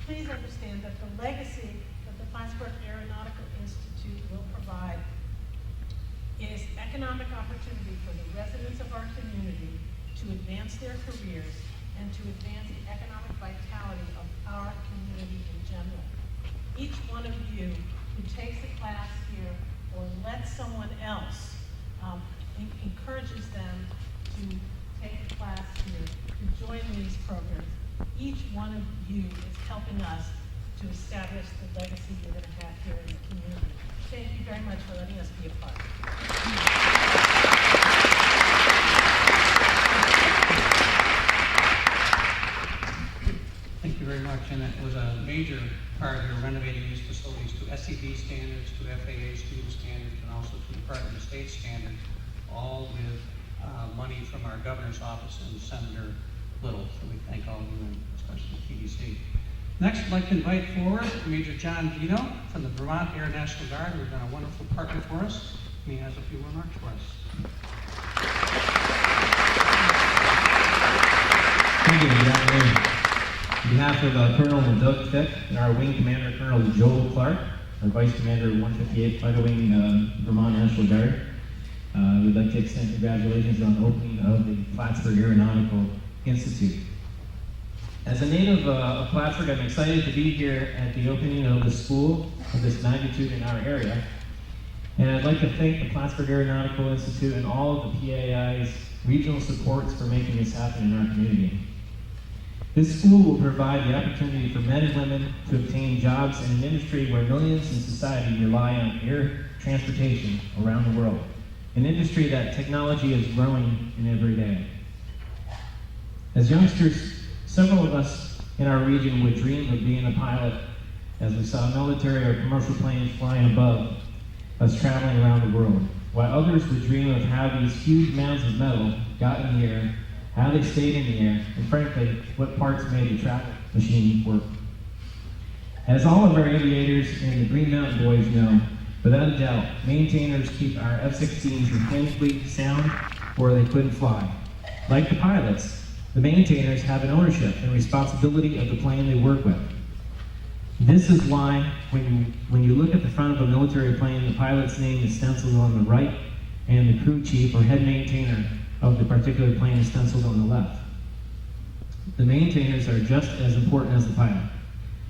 please understand that the legacy that the Plattsburgh Aeronautical Institute will provide is economic opportunity for the residents of our community to advance their careers and to advance the economic vitality of our community in general. Each one of you who takes a class here or lets someone else, encourages them to take a class here, to join these programs, each one of you is helping us to establish the legacy we're going to have here in the community. Thank you very much for letting us be a part. Thank you very much, and it was a major part of renovating these facilities to SCD standards, to FAA student standards, and also to Department of State standards, all with money from our governor's office and Senator Little. So we thank all of you, and especially TDC. Next, I'd like to invite forward Major John Vito from the Vermont Air National Guard, who's been a wonderful partner for us. He has a few remarks for us. Thank you. Good afternoon. On behalf of Colonel Doug Fick and our Wing Commander, Colonel Joel Clark, our Vice Commander of 158 Fighter Wing, Vermont National Guard, we'd like to extend congratulations on the opening of the Plattsburgh Aeronautical Institute. As a native of Plattsburgh, I'm excited to be here at the opening of the school of this magnitude in our area. And I'd like to thank the Plattsburgh Aeronautical Institute and all of the PAI's regional supports for making this happen in our community. This school will provide the opportunity for men and women to obtain jobs in an industry where millions in society rely on air transportation around the world, an industry that technology is growing in every day. As youngsters, several of us in our region would dream of being a pilot as we saw military or commercial planes flying above us traveling around the world, while others would dream of how these huge mounds of metal got in the air, how they stayed in the air, and frankly, what parts made the travel machine work. As all of our aviators and the Green Mountain Boys know, without a doubt, maintainers keep our F-16s mechanically sound or they couldn't fly. Like the pilots, the maintainers have an ownership and responsibility of the plane they work with. This is why when you look at the front of a military plane, the pilot's name is stenciled on the right and the crew chief or head maintainer of the particular plane is stenciled on the left. The maintainers are just as important as the pilot.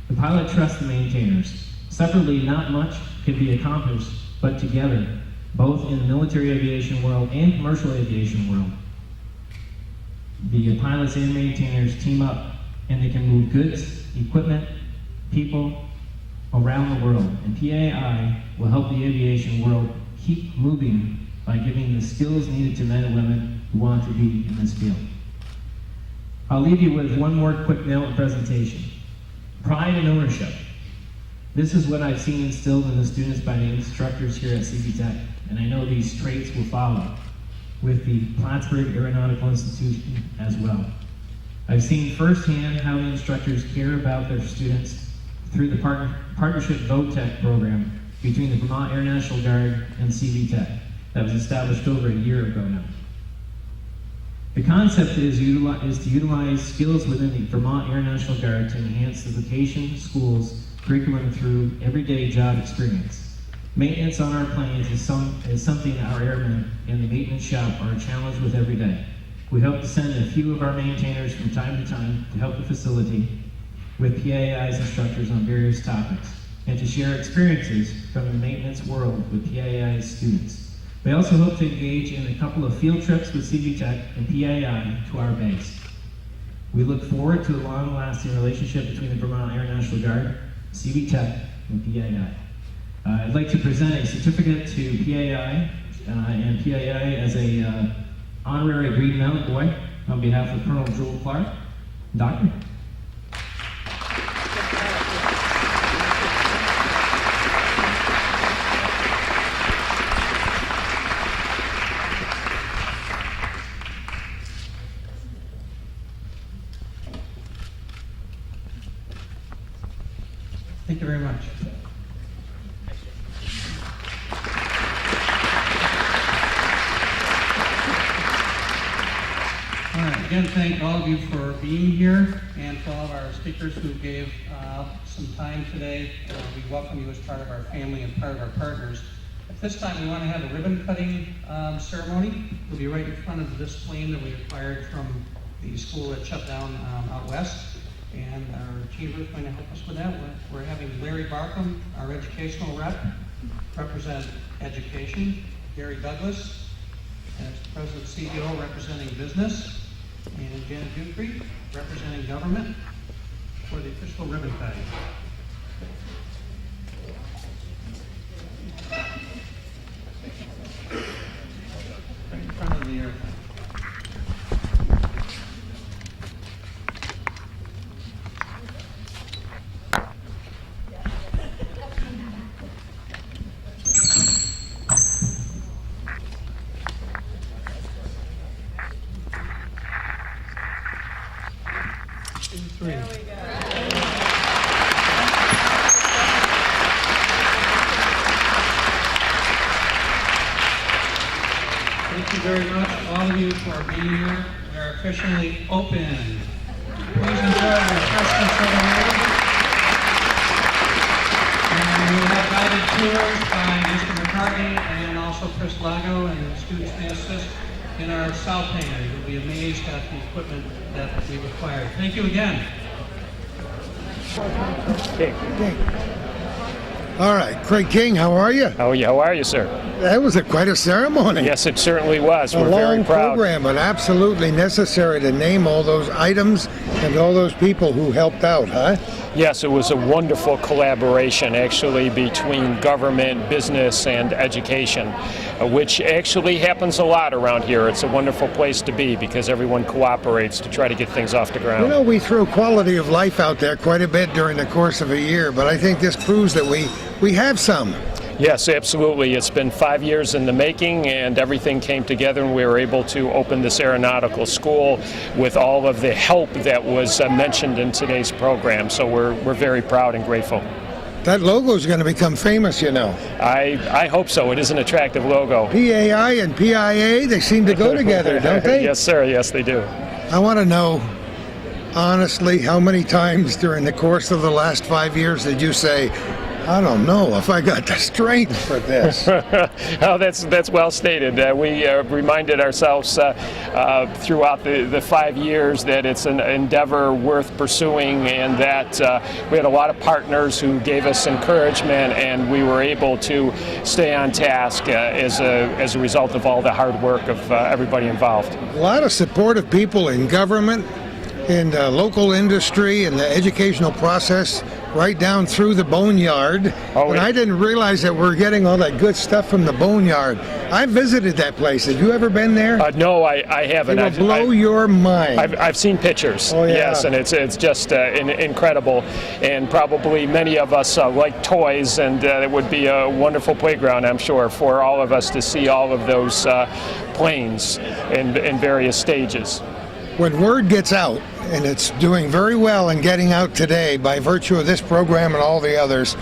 The pilot trusts the maintainers. Separately, not much can be accomplished, but together, both in the military aviation world and commercial aviation world, the pilots and maintainers team up and they can move goods, equipment, people around the world. And PAI will help the aviation world keep moving by giving the skills needed to men and women who want to be in this field. I'll leave you with one more quick note and presentation. Pride and ownership. This is what I've seen instilled in the students by the instructors here at CV-TEC, and I know these traits will follow with the Plattsburgh Aeronautical Institution as well. I've seen firsthand how the instructors care about their students through the partnership VOTEC program between the Vermont Air National Guard and CV-TEC that was established over a year ago now. The concept is to utilize skills within the Vermont Air National Guard to enhance the vocation schools curriculum through everyday job experience. Maintenance on our planes is something our airmen in the maintenance shop are challenged with every day. We hope to send a few of our maintainers from time to time to help the facility with PAI's instructors on various topics and to share experiences from the maintenance world with PAI's students. We also hope to engage in a couple of field trips with CV-TEC and PAI to our base. We look forward to a long-lasting relationship between the Vermont Air National Guard, CV-TEC, and PAI. I'd like to present a certificate to PAI and PAI as a honorary Green Mountain Boy on behalf of Colonel Joel Clark. Doctor. Thank you very much. All right, again, thank all of you for being here and for all of our speakers who gave some time today. We welcome you as part of our family and part of our partners. At this time, we want to have a ribbon cutting ceremony. We'll be right in front of this plane that we acquired from the school that shut down out west. And our chamber is going to help us with that. We're having Larry Barkham, our educational rep, represent education. Gary Douglas, as President CEO, representing business. And Janet Dupree, representing government, for the official ribbon cutting. Right in front of the airplane. Thank you very much, all of you, for being here. We are officially open. Please enjoy the refreshments for the night. And we will have guided tours by Mr. McCartney and also Chris Lago, and the students may assist in our south hangar. You'll be amazed at the equipment that we've acquired. Thank you again. All right, Craig King, how are you? How are you, sir? That was quite a ceremony. Yes, it certainly was. We're a very long proud. program, but absolutely necessary to name all those items and all those people who helped out, huh? Yes, it was a wonderful collaboration actually between government, business, and education, which actually happens a lot around here. It's a wonderful place to be because everyone cooperates to try to get things off the ground. You know, we threw quality of life out there quite a bit during the course of a year, but I think this proves that we have some. Yes, absolutely. It's been 5 years in the making, and everything came together, and we were able to open this aeronautical school with all of the help that was mentioned in today's program. So we're very proud and grateful. That logo is going to become famous, you know. I hope so. It is an attractive logo. PAI and PIA, they seem to go together, don't they? Yes, sir. Yes, they do. I want to know, honestly, how many times during the course of the last 5 years did you say, I don't know if I got the strength for this? Oh, that's well stated. We reminded ourselves throughout the 5 years that it's an endeavor worth pursuing, and that we had a lot of partners who gave us encouragement, and we were able to stay on task as a result of all the hard work of everybody involved. A lot of supportive people in government, in the local industry, in the educational process, right down through the boneyard. And I didn't realize that we're getting all that good stuff from the boneyard. I visited that place. Have you ever been there? No, I haven't. It will blow your mind. I've seen pictures. Oh, yeah. Yes, and it's just incredible. And probably many of us like toys, and it would be a wonderful playground, I'm sure, for all of us to see all of those planes in various stages. When word gets out, and it's doing very well and getting out today by virtue of this program and all the others,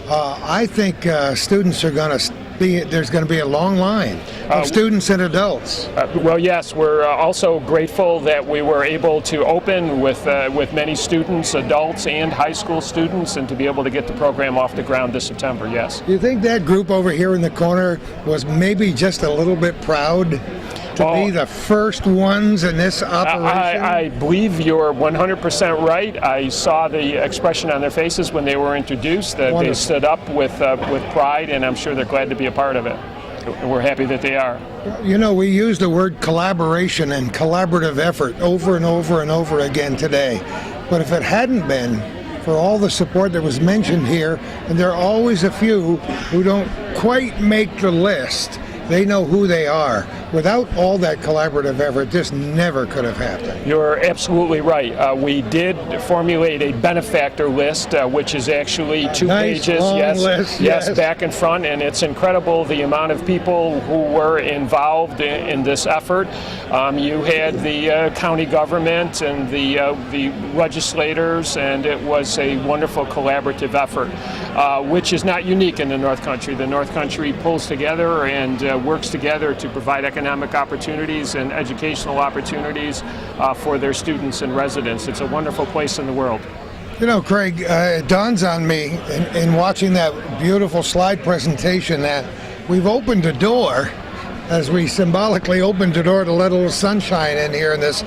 I think students are going to there's going to be a long line of students and adults. Well, yes, we're also grateful that we were able to open with many students, adults, and high school students, and to be able to get the program off the ground this September, yes. Do you think that group over here in the corner was maybe just a little bit proud to be the first ones in this operation? I believe you're 100% right. I saw the expression on their faces when they were introduced, that they stood up with pride, and I'm sure they're glad to be a part of it. And we're happy that they are. You know, we use the word collaboration and collaborative effort over and over and over again today. But if it hadn't been for all the support that was mentioned here, and there are always a few who don't quite make the list, they know who they are. Without all that collaborative effort, this never could have happened. You're absolutely right. We did formulate a benefactor list, which is actually 2 pages. Long list, yes, back and front, and it's incredible the amount of people who were involved in this effort. You had the county government and the legislators, and it was a wonderful collaborative effort, which is not unique in the North Country. The North Country pulls together and works together to provide economic opportunities and educational opportunities for their students and residents. It's a wonderful place in the world. You know, Craig, it dawns on me in watching that beautiful slide presentation that we've opened a door, as we symbolically opened the door to let a little sunshine in here in this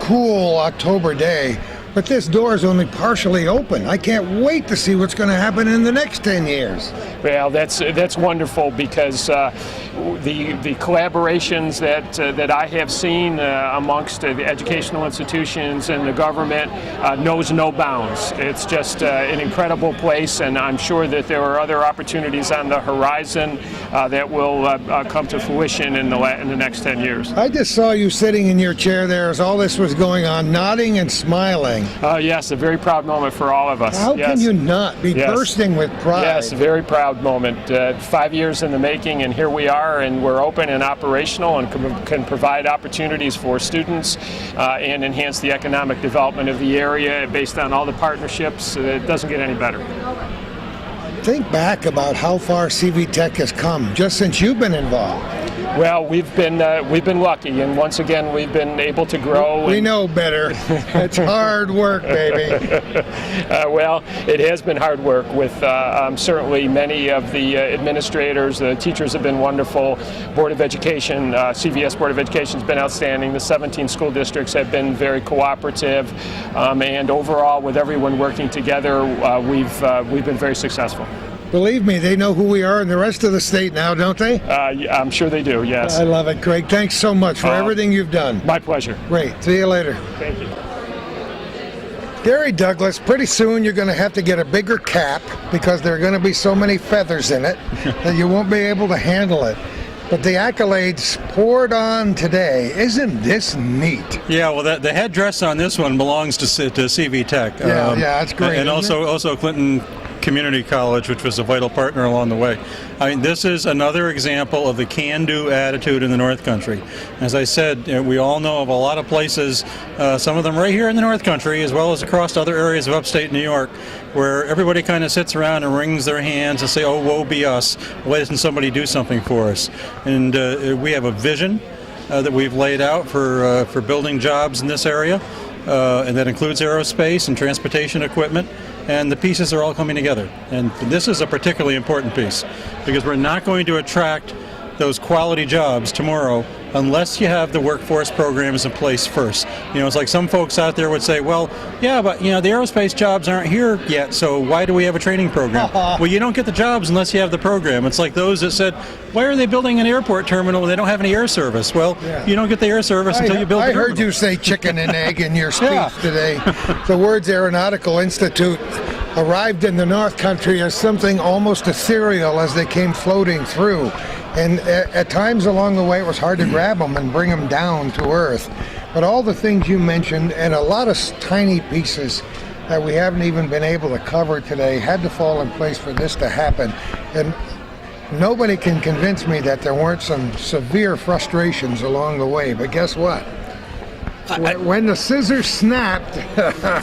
cool October day. But this door is only partially open. I can't wait to see what's going to happen in the next 10 years. Well, that's wonderful, because the collaborations that I have seen amongst the educational institutions and the government knows no bounds. It's just an incredible place, and I'm sure that there are other opportunities on the horizon that will come to fruition in the next 10 years. I just saw you sitting in your chair there as all this was going on, nodding and smiling. Yes, a very proud moment for all of us. How can you not be bursting with pride? Yes, a very proud moment. 5 years in the making, and here we are, and we're open and operational and can provide opportunities for students and enhance the economic development of the area based on all the partnerships. It doesn't get any better. Think back about how far CV-TEC has come just since you've been involved. Well, we've been lucky, and once again we've been able to grow. We know better. It's hard work, baby. Well, it has been hard work with certainly many of the administrators. The teachers have been wonderful. Board of Education, CVS Board of Education has been outstanding. The 17 school districts have been very cooperative, and overall, with everyone working together, we've been very successful. Believe me, they know who we are in the rest of the state now, don't they? I'm sure they do, yes. I love it, Craig. Thanks so much for everything you've done. My pleasure. Great. See you later. Thank you. Gary Douglas, pretty soon you're going to have to get a bigger cap because there are going to be so many feathers in it that you won't be able to handle it. But the accolades poured on today. Isn't this neat? Yeah, well, the headdress on this one belongs to CV-TEC. Yeah, that's great. And also Clinton Community College, which was a vital partner along the way. I mean, this is another example of the can-do attitude in the North Country. As I said, we all know of a lot of places, some of them right here in the North Country, as well as across other areas of upstate New York, where everybody kind of sits around and wrings their hands and say, oh, woe be us. Why doesn't somebody do something for us? And we have a vision that we've laid out for building jobs in this area, and that includes aerospace and transportation equipment. And the pieces are all coming together. And this is a particularly important piece because we're not going to attract those quality jobs tomorrow unless you have the workforce programs in place first. You know, it's like some folks out there would say, well, yeah, but the aerospace jobs aren't here yet, so why do we have a training program? Well, you don't get the jobs unless you have the program. It's like those that said, why are they building an airport terminal when they don't have any air service? Well, you don't get the air service until you build the terminal. I heard you say chicken and egg in your speech today. The words Aeronautical Institute arrived in the North Country as something almost ethereal as they came floating through. And at times along the way, it was hard to grab them and bring them down to earth. But all the things you mentioned and a lot of tiny pieces that we haven't even been able to cover today had to fall in place for this to happen. And nobody can convince me that there weren't some severe frustrations along the way. But guess what? When the scissors snapped.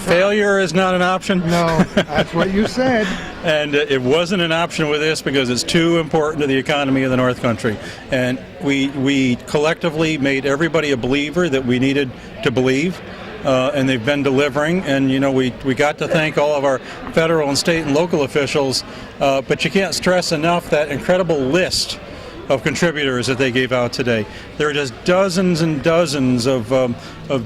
Failure is not an option. No, that's what you said. And it wasn't an option with this because it's too important to the economy of the North Country. And we collectively made everybody a believer that we needed to believe. And they've been delivering, and we got to thank all of our federal and state and local officials, but you can't stress enough that incredible list of contributors that they gave out today. There are just dozens and dozens of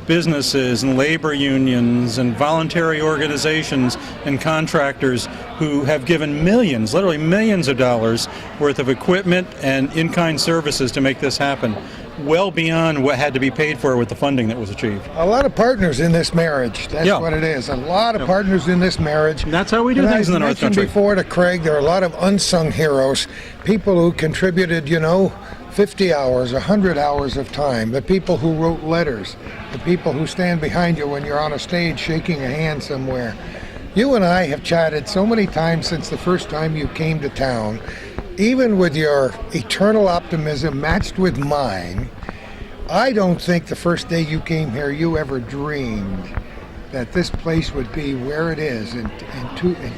businesses and labor unions and voluntary organizations and contractors who have given millions, literally millions of dollars worth of equipment and in-kind services to make this happen, well beyond what had to be paid for with the funding that was achieved. A lot of partners in this marriage. That's what it is. A lot of partners in this marriage. And that's how we do things in the North Country. I mentioned before to Craig, there are a lot of unsung heroes, people who contributed, 50 hours, 100 hours of time, the people who wrote letters, the people who stand behind you when you're on a stage shaking a hand somewhere. You and I have chatted so many times since the first time you came to town. Even with your eternal optimism matched with mine, I don't think the first day you came here you ever dreamed that this place would be where it is in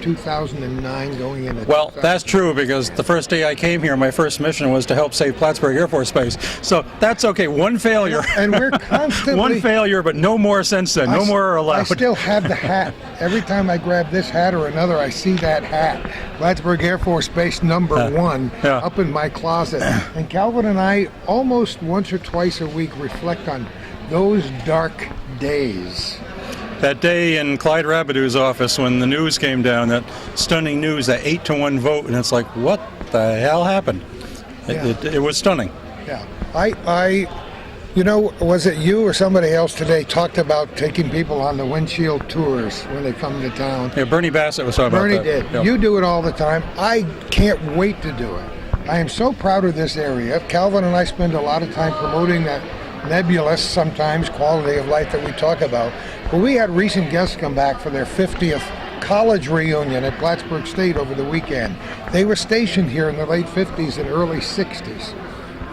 2009 going into Well, that's true, because the first day I came here, my first mission was to help save Plattsburgh Air Force Base. So that's okay. One failure. And we're constantly... One failure, but no more since then. No more are allowed. I still have the hat. Every time I grab this hat or another, I see that hat. Plattsburgh Air Force Base #1 up in my closet. And Calvin and I almost once or twice a week reflect on those dark days. That day in Clyde Rabidou's office when the news came down, that stunning news, that 8-1 vote, and it's like, what the hell happened? It was stunning. Yeah. Was it you or somebody else today talked about taking people on the windshield tours when they come to town? Yeah, Bernie Bassett was talking about that. Bernie did. Yep. You do it all the time. I can't wait to do it. I am so proud of this area. Calvin and I spend a lot of time promoting that nebulous, sometimes, quality of life that we talk about. But we had recent guests come back for their 50th college reunion at Plattsburgh State over the weekend. They were stationed here in the late 50s and early 60s.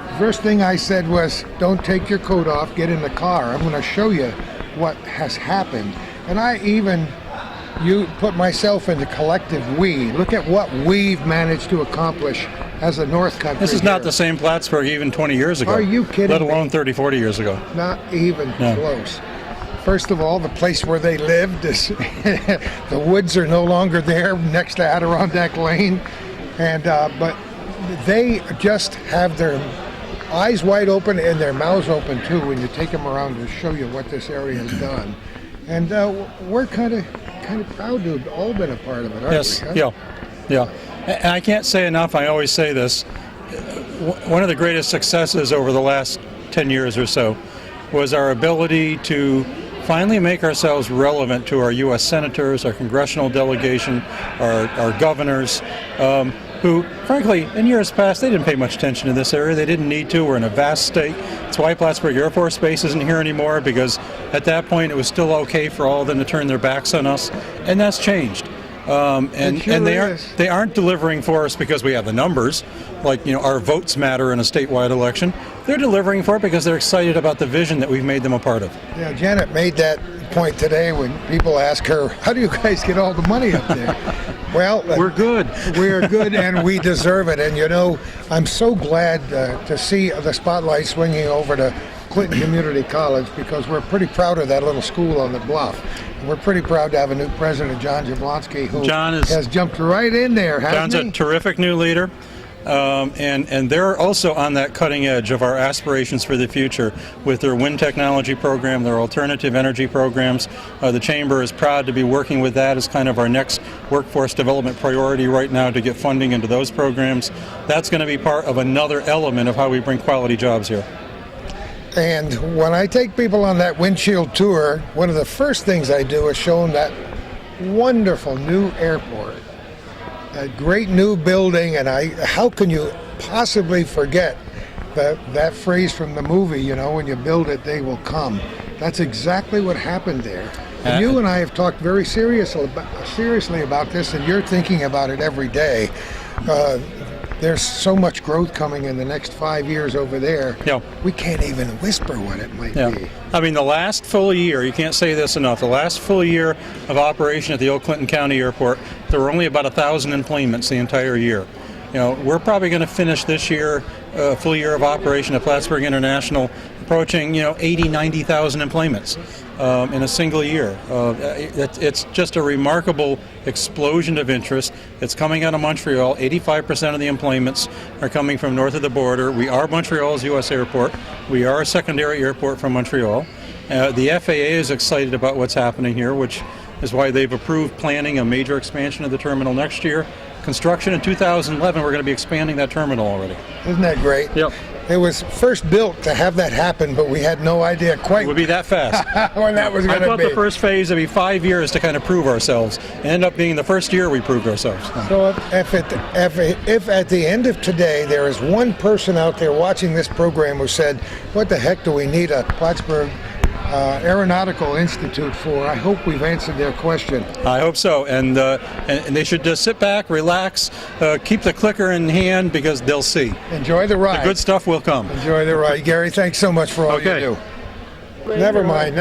The first thing I said was, don't take your coat off, get in the car. I'm going to show you what has happened. And you put myself in the collective we. Look at what we've managed to accomplish as a North Country. This is not the same Plattsburgh even 20 years ago. Are you kidding Let alone me? 30, 40 years ago. Not even close. First of all, the place where they lived is the woods are no longer there next to Adirondack Lane, and but they just have their eyes wide open and their mouths open too when you take them around to show you what this area has done. And we're kind of proud to have all been a part of it, aren't we? Yes. Yeah. And I can't say enough. I always say this. One of the greatest successes over the last 10 years or so was our ability to finally make ourselves relevant to our U.S. senators, our congressional delegation, our governors, who, frankly, in years past, they didn't pay much attention to this area. They didn't need to. We're in a vast state. That's why Plattsburgh Air Force Base isn't here anymore, because at that point it was still okay for all of them to turn their backs on us, and that's changed. And they aren't delivering for us because we have the numbers, like our votes matter in a statewide election. They're delivering for it because they're excited about the vision that we've made them a part of. Yeah, Janet made that point today when people ask her, how do you guys get all the money up there? Well, we're good. We're good, and we deserve it. And I'm so glad to see the spotlight swinging over to Clinton Community College, because we're pretty proud of that little school on the bluff. And we're pretty proud to have a new president, John Jablonski, who has jumped right in there, hasn't he? John's a terrific new leader. And they're also on that cutting edge of our aspirations for the future with their wind technology program, their alternative energy programs. The Chamber is proud to be working with that as kind of our next workforce development priority right now to get funding into those programs. That's going to be part of another element of how we bring quality jobs here. And when I take people on that windshield tour, one of the first things I do is show them that wonderful new airport. A great new building, and how can you possibly forget that phrase from the movie, when you build it, they will come. That's exactly what happened there. And you and I have talked very seriously about this, and you're thinking about it every day. there's so much growth coming in the next 5 years over there. Yeah. We can't even whisper what it might Yeah. be. I mean, the last full year, you can't say this enough, the last full year of operation at the old Clinton County Airport, there were only about 1,000 employments the entire year. You know, we're probably going to finish this year, full year of operation at Plattsburgh International, approaching, 80, 90,000 employments in a single year. It's just a remarkable explosion of interest. It's coming out of Montreal. 85% of the employments are coming from north of the border. We are Montreal's U.S. airport. We are a secondary airport from Montreal. The FAA is excited about what's happening here, which is why they've approved planning a major expansion of the terminal next year. Construction in 2011, we're going to be expanding that terminal already. Isn't that great? Yep. It was first built to have that happen, but we had no idea quite It would be that fast. when that was going I to thought be. the first phase would be 5 years to kind of prove ourselves. It ended up being the first year we proved ourselves. So if at the end of today there is one person out there watching this program who said, what the heck do we need a Plattsburgh Aeronautical Institute for? I hope we've answered their question. I hope so, and they should just sit back, relax, keep the clicker in hand because they'll see. Enjoy the ride. The good stuff will come. Enjoy the ride. Gary, thanks so much for all you do. Never mind.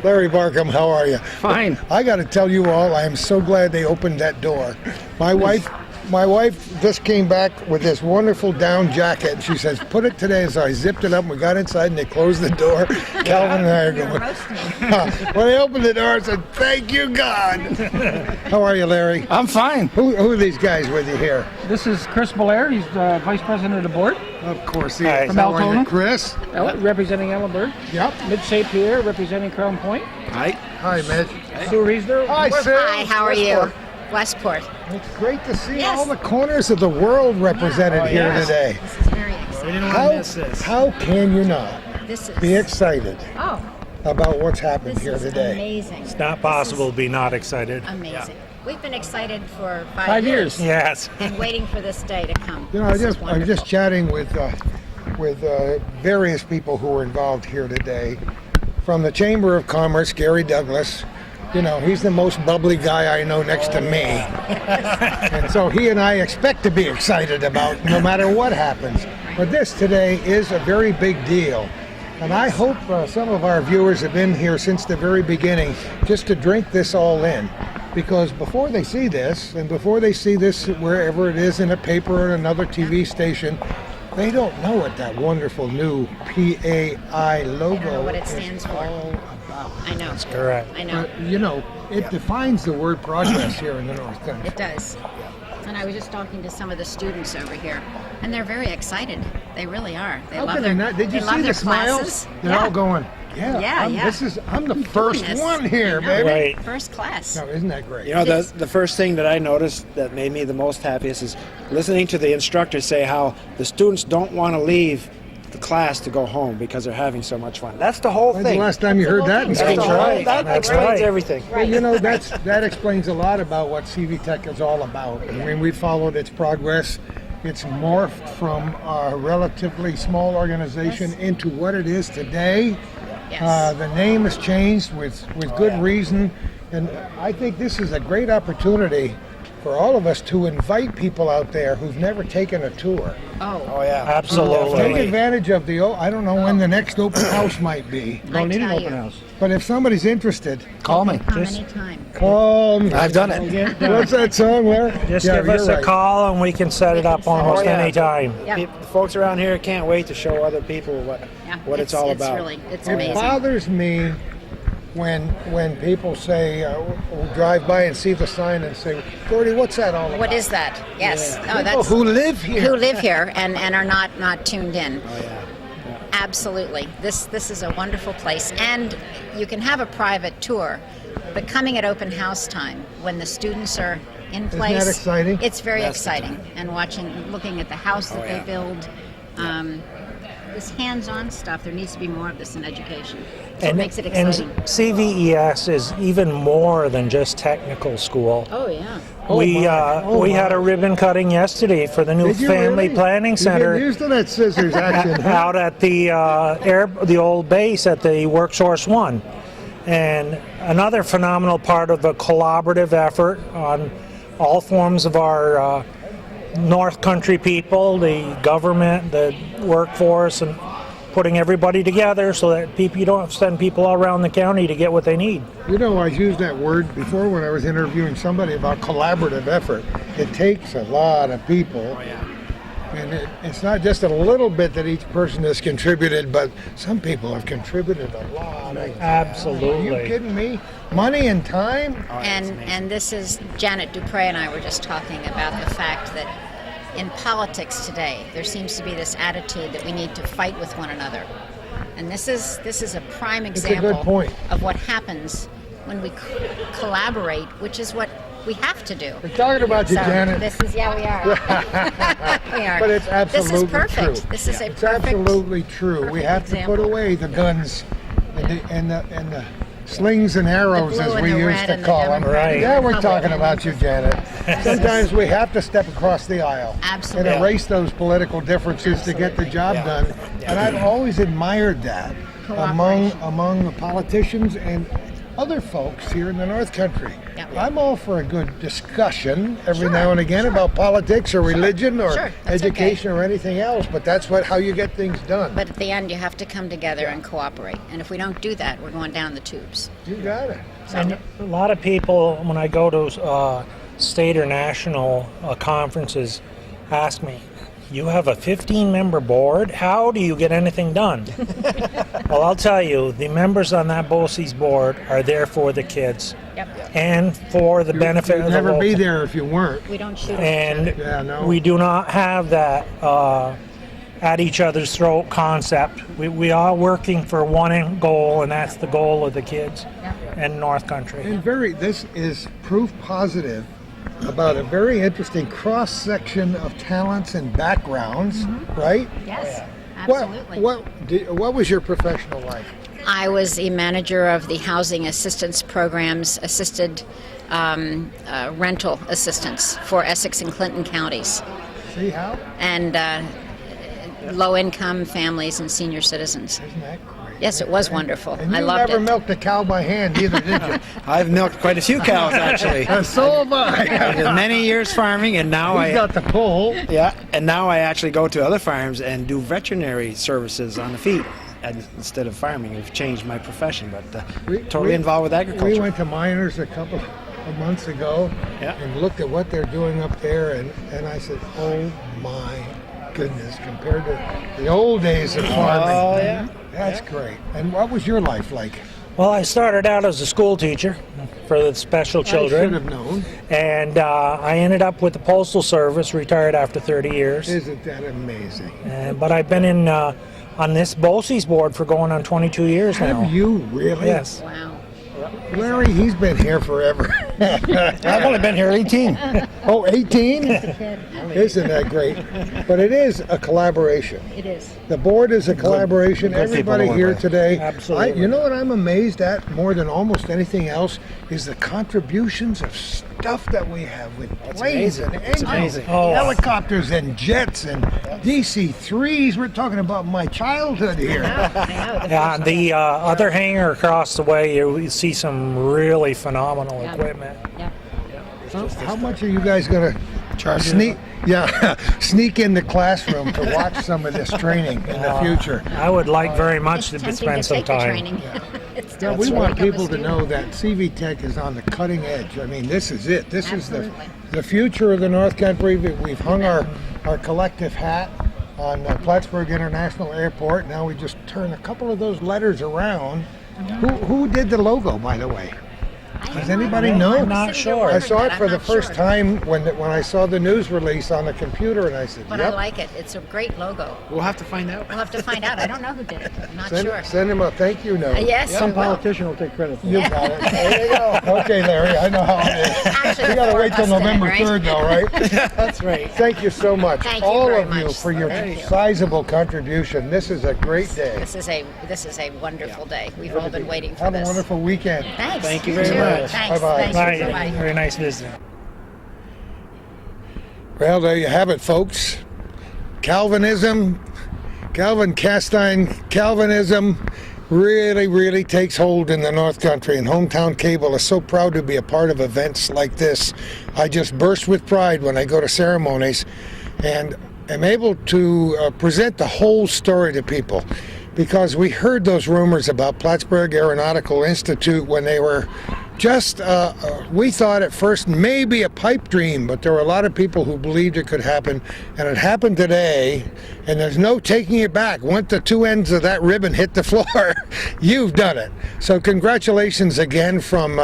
Larry Barkham, how are you? Fine. I got to tell you all, I am so glad they opened that door. My wife just came back with this wonderful down jacket, and she says, put it today. So I zipped it up, and we got inside, and they closed the door. Calvin and I are going. When they opened the door, I said, thank you, God. How are you, Larry? I'm fine. Who are these guys with you here? This is Chris Belair. He's the Vice President of the Board. Of course he Hi. is. From How are you, Altona. Chris? Representing Ellenburg. Yep. Mitch St. Pierre, representing Crown Point. Hi. Hi, Mitch. Sue Riesner. Hi, Sue. Hi, how are you? Westport. It's great to see all the corners of the world represented here today. This is very exciting. We didn't want to miss this. How can you not This is be excited oh, about what's happened this here is today? amazing. It's not possible to be not excited. Amazing. We've been excited for 5 years. Yes. and waiting for this day to come. You know, I This is was wonderful. just chatting with various people who were involved here today. From the Chamber of Commerce, Gary Douglas. You know, he's the most bubbly guy I know next to me. And so he and I expect to be excited about no matter what happens. But this today is a very big deal. And I hope some of our viewers have been here since the very beginning just to drink this all in. Because before they see this, and before they see this wherever it is in a paper or another TV station, they don't know what that wonderful new PAI logo I know what it stands is for. all about. I know. That's correct. I know. You know, it defines the word progress here in the North Country. It does. And I was just talking to some of the students over here, and they're very excited. They really are. They How love can their, they not? Did you they love see their the smiles? classes. They're all going, Yeah, I'm the first this. one here, I know. baby. Right. First class. No, isn't that great? You know, the first thing that I noticed that made me the most happiest is listening to the instructors say how the students don't want to leave the class to go home because they're having so much fun. That's the whole When's the thing. last time you heard that in That's school? right. That explains everything. Well, you know, that explains a lot about what CV-TEC is all about. I mean, we followed its progress. It's morphed from a relatively small organization into what it is today. Yes. The name has changed with good reason. And I think this is a great opportunity for all of us to invite people out there who've never taken a tour. Oh, yeah. Take Absolutely. advantage of I don't know when the next open house might be. I tell you. But if somebody's interested, Call me. Come anytime. call me. I've done it. What's that song, Larry? Just Yeah, give us you're a right. call and we can set it up almost yeah. any time. Yeah. The folks around here can't wait to show other people what it's all about. It's It amazing. bothers me when people say, drive by and see the sign and say, Gordy, what's that all about? What is that? Yes. No, People that's who live here. who live here and are not tuned in. Oh, yeah. Absolutely. This is a wonderful place, and you can have a private tour, but coming at open house time when the students are in place, that exciting? it's very That's the exciting. And looking at the house that yeah. they build, this hands-on stuff. There needs to be more of this in education. So it makes it exciting. And CVES is even more than just technical school. Oh yeah. We had a ribbon cutting yesterday for the new Did you family really? planning You center get used to that scissors action. huh? out at the old base at the Worksource 1. And another phenomenal part of the collaborative effort on all forms of our North Country people, the government, the workforce, and putting everybody together so that you don't have to send people all around the county to get what they need. You know, I used that word before when I was interviewing somebody about collaborative effort. It takes a lot of people. Oh, yeah. And it's not just a little bit that each person has contributed, but some people have contributed a lot. Absolutely. Are you kidding me? Money and time? And this is, Janet Dupre and I were just talking about the fact that in politics today, there seems to be this attitude that we need to fight with one another. And this is a prime example of what happens when we collaborate, which is what we have to do. We're talking about you, Janet. This is, yeah, we are. We are. But it's absolutely This is perfect. true. This is a It's perfect, absolutely true. We have to example. put away the guns and the slings and arrows, The blue as and we the used red to and the call them. Democratic Yeah, we're Republican. talking about you, Janet. Sometimes we have to step across the aisle Absolutely. and erase those political differences to get the job done. And I've always admired that among the politicians and other folks here in the North Country. I'm all for a good discussion every now and again about politics or religion or education or anything else, but that's how you get things done. But at the end, you have to come together and cooperate. And if we don't do that, we're going down the tubes. You got it. And a lot of people, when I go to state or national conferences, ask me, you have a 15-member board? How do you get anything done? Well, I'll tell you, the members on that BOCES board are there for the kids and for the benefit You'd of the never be local. there if you weren't. We don't shoot And we do not have that at each other's throat concept. We are working for one end goal, and that's the goal of the kids in North Country. And this is proof positive about a very interesting cross-section of talents and backgrounds, right? Yes, absolutely. What was your professional life? I was a manager of the Housing Assistance Program's assisted rental assistance for Essex and Clinton counties. See how? And low-income families and senior citizens. Isn't that great? Yes, it was wonderful. And I you loved never it. milked a cow by hand either, did you? I've milked quite a few cows, actually. So have I. I did many years farming, and now He's got the pull. Yeah, and now I actually go to other farms and do veterinary services on the feet instead of farming. I've changed my profession, but totally involved with agriculture. We went to Miners a couple of months ago and looked at what they're doing up there, and I said, oh my goodness, compared to the old days of farming. Oh, yeah. That's great. And what was your life like? Well, I started out as a school teacher for the special children. I should have known. And I ended up with the Postal Service, retired after 30 years. Isn't that amazing? But I've been in on this BOCES board for going on 22 years now. Have you really? Yes. Wow. Larry, he's been here forever. I've only been here 18. Oh, 18? Isn't that great? But it is a collaboration. It is. The board is a collaboration. Good people Everybody to work here with. today. Absolutely. You know what I'm amazed at more than almost anything else is the contributions of stuff that we have with planes and It's engines, amazing. Oh. helicopters and jets and DC-3s. We're talking about my childhood here. Yeah, the other hangar across the way, you see some really phenomenal equipment. Yeah. How much are you guys going to sneak? Yeah, sneak in the classroom to watch some of this training in the future. I would like very much to Tempting spend to some take the time. training. It's Yeah, we still want become a people to student. know that CV-TEC is on the cutting edge. I mean, this is it. This Absolutely. is the future of the North Country. We've hung our collective hat on Plattsburgh International Airport. Now we just turn a couple of those letters around. Who did the logo, by the way? Does anybody know? I'm not sure. I saw it for I'm the not first sure. time when I saw the news release on the computer, and I said, But I "Yep." like it. It's a great logo. We'll have to find out. We'll have to find out. I don't know who did it. I'm not sure. Send him a thank you note. Yes, Some we will. politician will take credit for it. You got it. There you go. Okay, Larry, I know how it is. Actually, You got to four wait of till us did it, November right? 3rd, though, right? That's right. Thank you so much, Thank you all very of you, much. for your Thank you. sizable contribution. This is a great day. This is a wonderful day. We've all been waiting for Have this. a wonderful weekend. Thanks. Thank you very too. much. Thanks. Bye-bye. Thank you. Bye. Bye-bye. Very nice visiting. Well, there you have it, folks. Calvinism, Calvin Castine Calvinism really takes hold in the North Country, and Hometown Cable is so proud to be a part of events like this. I just burst with pride when I go to ceremonies and am able to present the whole story to people, because we heard those rumors about Plattsburgh Aeronautical Institute when they were just, we thought at first maybe a pipe dream, but there were a lot of people who believed it could happen, and it happened today, and there's no taking it back. Once the two ends of that ribbon hit the floor, you've done it. So congratulations again from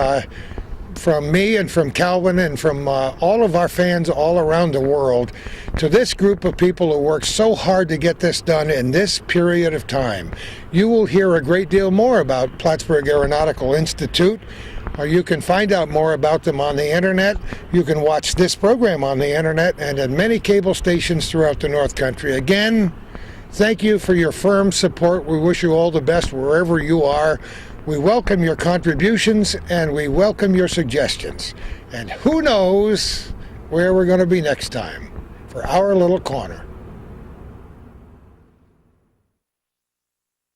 me and from Calvin and from all of our fans all around the world to this group of people who worked so hard to get this done in this period of time. You will hear a great deal more about Plattsburgh Aeronautical Institute, or you can find out more about them on the internet. You can watch this program on the internet and at many cable stations throughout the North Country. Again, thank you for your firm support. We wish you all the best wherever you are. We welcome your contributions and we welcome your suggestions. And who knows where we're going to be next time for our little corner.